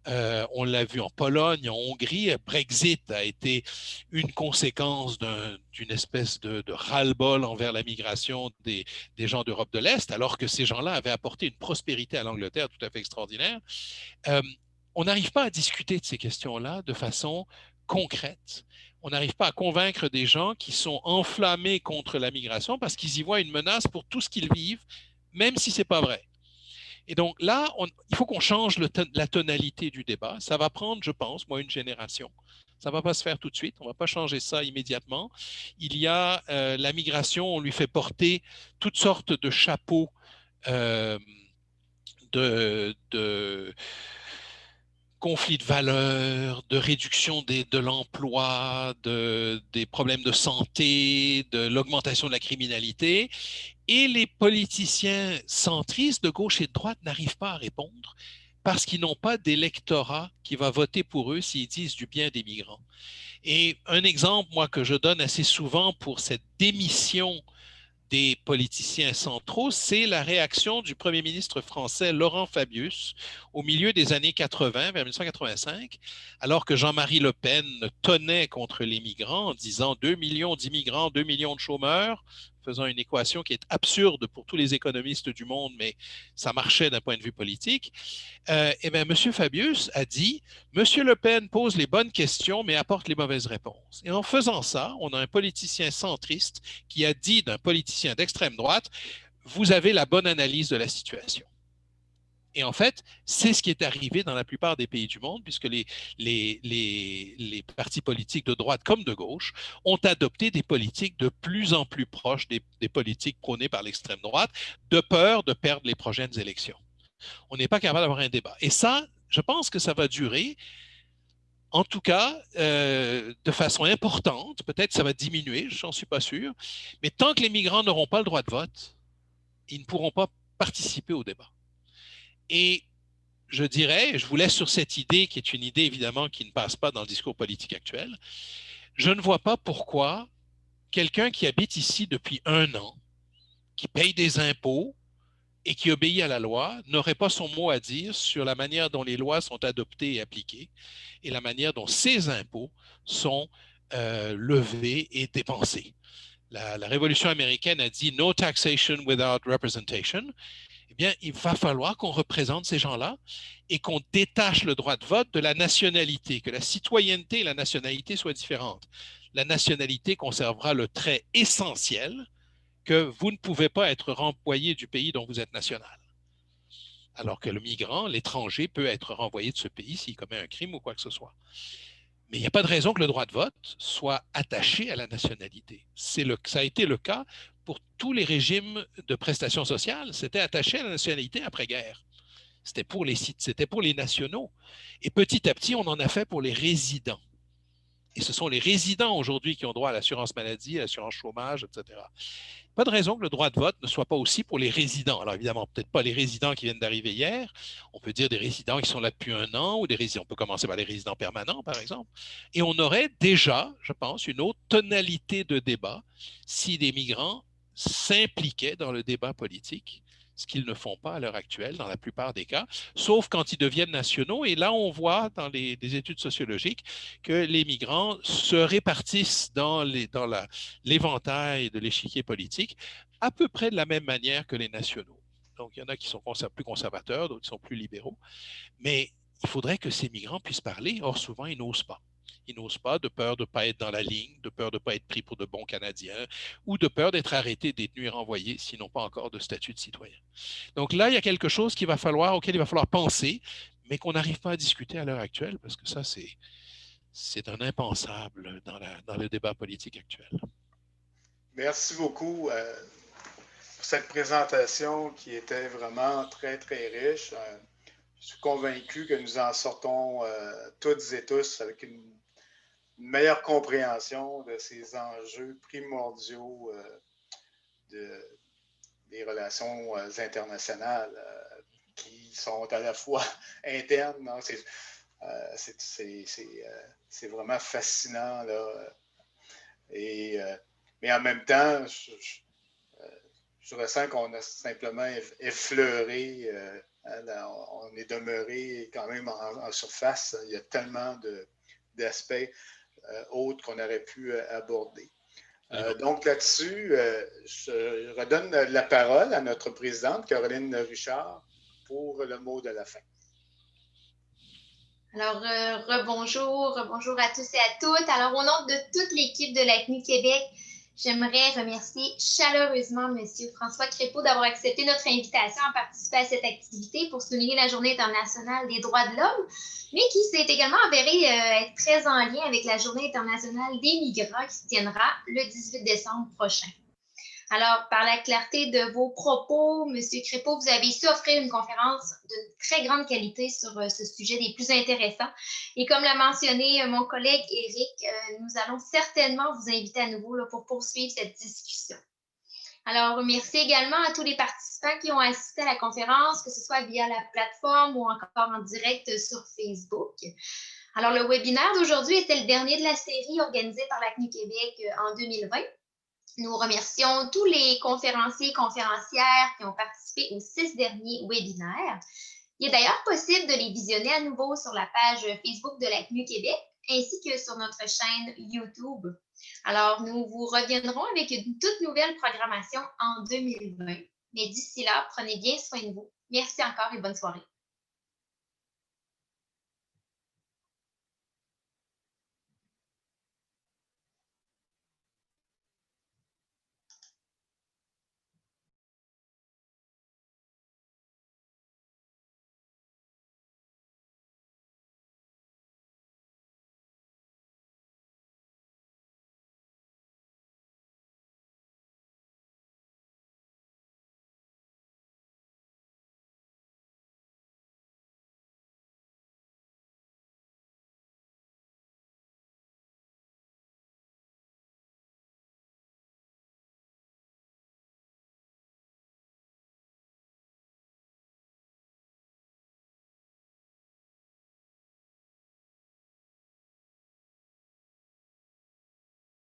On l'a vu en Pologne, en Hongrie. Brexit a été une conséquence d'une espèce de ras-le-bol envers la migration des gens d'Europe de l'Est, alors que ces gens-là avaient apporté une prospérité à l'Angleterre tout à fait extraordinaire. On n'arrive pas à discuter de ces questions-là de façon concrète. On n'arrive pas à convaincre des gens qui sont enflammés contre la migration parce qu'ils y voient une menace pour tout ce qu'ils vivent, même si ce n'est pas vrai. Et donc là, il faut qu'on change la tonalité du débat. Ça va prendre, je pense, moi, une génération. Ça ne va pas se faire tout de suite. On ne va pas changer ça immédiatement. Il y a la migration, on lui fait porter toutes sortes de chapeaux de conflits de valeurs, de réduction de l'emploi, des problèmes de santé, de l'augmentation de la criminalité. Et les politiciens centristes de gauche et de droite n'arrivent pas à répondre parce qu'ils n'ont pas d'électorat qui va voter pour eux s'ils disent du bien des migrants. Et un exemple, moi, que je donne assez souvent pour cette démission des politiciens centraux, c'est la réaction du premier ministre français Laurent Fabius au milieu des années 80, vers 1985, alors que Jean-Marie Le Pen tonnait contre les migrants en disant 2 millions d'immigrants, 2 millions de chômeurs, faisant une équation qui est absurde pour tous les économistes du monde, mais ça marchait d'un point de vue politique. Eh bien, M. Fabius a dit « M. Le Pen pose les bonnes questions, mais apporte les mauvaises réponses ». Et en faisant ça, on a un politicien centriste qui a dit d'un politicien d'extrême droite « Vous avez la bonne analyse de la situation ». Et en fait, c'est ce qui est arrivé dans la plupart des pays du monde, puisque les partis politiques de droite comme de gauche ont adopté des politiques de plus en plus proches des politiques prônées par l'extrême droite, de peur de perdre les prochaines élections. On n'est pas capable d'avoir un débat. Et ça, je pense que ça va durer, en tout cas, de façon importante. Peut-être que ça va diminuer, je n'en suis pas sûr. Mais tant que les migrants n'auront pas le droit de vote, ils ne pourront pas participer au débat. Et je dirais, je vous laisse sur cette idée, qui est une idée évidemment qui ne passe pas dans le discours politique actuel, je ne vois pas pourquoi quelqu'un qui habite ici depuis 1 an, qui paye des impôts et qui obéit à la loi, n'aurait pas son mot à dire sur la manière dont les lois sont adoptées et appliquées et la manière dont ces impôts sont levés et dépensés. La Révolution américaine a dit « No taxation without representation ». Eh bien, il va falloir qu'on représente ces gens-là et qu'on détache le droit de vote de la nationalité, que la citoyenneté et la nationalité soient différentes. La nationalité conservera le trait essentiel que vous ne pouvez pas être renvoyé du pays dont vous êtes national. Alors que le migrant, l'étranger, peut être renvoyé de ce pays s'il commet un crime ou quoi que ce soit. Mais il n'y a pas de raison que le droit de vote soit attaché à la nationalité. Ça a été le cas pour tous les régimes de prestations sociales, c'était attaché à la nationalité après-guerre. C'était pour les nationaux. Et petit à petit, on en a fait pour les résidents. Et ce sont les résidents aujourd'hui qui ont droit à l'assurance maladie, à l'assurance chômage, etc. Pas de raison que le droit de vote ne soit pas aussi pour les résidents. Alors évidemment, peut-être pas les résidents qui viennent d'arriver hier. On peut dire des résidents qui sont là depuis 1 an ou des résidents. On peut commencer par les résidents permanents, par exemple. Et on aurait déjà, je pense, une autre tonalité de débat si les migrants s'impliquaient dans le débat politique, ce qu'ils ne font pas à l'heure actuelle dans la plupart des cas, sauf quand ils deviennent nationaux. Et là, on voit dans les études sociologiques que les migrants se répartissent dans l'éventail de l'échiquier politique à peu près de la même manière que les nationaux. Donc, il y en a qui sont plus conservateurs, d'autres qui sont plus libéraux. Mais il faudrait que ces migrants puissent parler. Or, souvent, ils n'osent pas. Ils n'osent pas de peur de ne pas être dans la ligne, de peur de ne pas être pris pour de bons Canadiens ou de peur d'être arrêtés, détenus et renvoyés s'ils n'ont pas encore de statut de citoyen. Donc là, il y a quelque chose auquel il va falloir penser, mais qu'on n'arrive pas à discuter à l'heure actuelle parce que ça, c'est un impensable dans le débat politique actuel. Merci beaucoup pour cette présentation qui était vraiment très, très riche. Je suis convaincu que nous en sortons toutes et tous avec une meilleure compréhension de ces enjeux primordiaux des relations internationales qui sont à la fois internes. Non, c'est vraiment fascinant, là. Mais en même temps, je ressens qu'on a simplement effleuré, on est demeuré quand même en surface. Il y a tellement d'aspects autres qu'on aurait pu aborder. Donc là-dessus, je redonne la parole à notre présidente, Caroline Richard, pour le mot de la fin. Alors, rebonjour à tous et à toutes. Alors, au nom de toute l'équipe de l'ACNU Québec, j'aimerais remercier chaleureusement M. François Crépeau d'avoir accepté notre invitation à participer à cette activité pour souligner la Journée internationale des droits de l'homme, mais qui s'est également avéré être très en lien avec la Journée internationale des migrants qui se tiendra le 18 décembre prochain. Alors, par la clarté de vos propos, M. Crépeau, vous avez su offrir une conférence de très grande qualité sur ce sujet des plus intéressants. Et comme l'a mentionné mon collègue Éric, nous allons certainement vous inviter à nouveau là, pour poursuivre cette discussion. Alors, merci également à tous les participants qui ont assisté à la conférence, que ce soit via la plateforme ou encore en direct sur Facebook. Alors, le webinaire d'aujourd'hui était le dernier de la série organisée par l'ACNU Québec en 2020. Nous remercions tous les conférenciers et conférencières qui ont participé aux 6 derniers webinaires. Il est d'ailleurs possible de les visionner à nouveau sur la page Facebook de l'ACNU Québec ainsi que sur notre chaîne YouTube. Alors, nous vous reviendrons avec une toute nouvelle programmation en 2020. Mais d'ici là, prenez bien soin de vous. Merci encore et bonne soirée.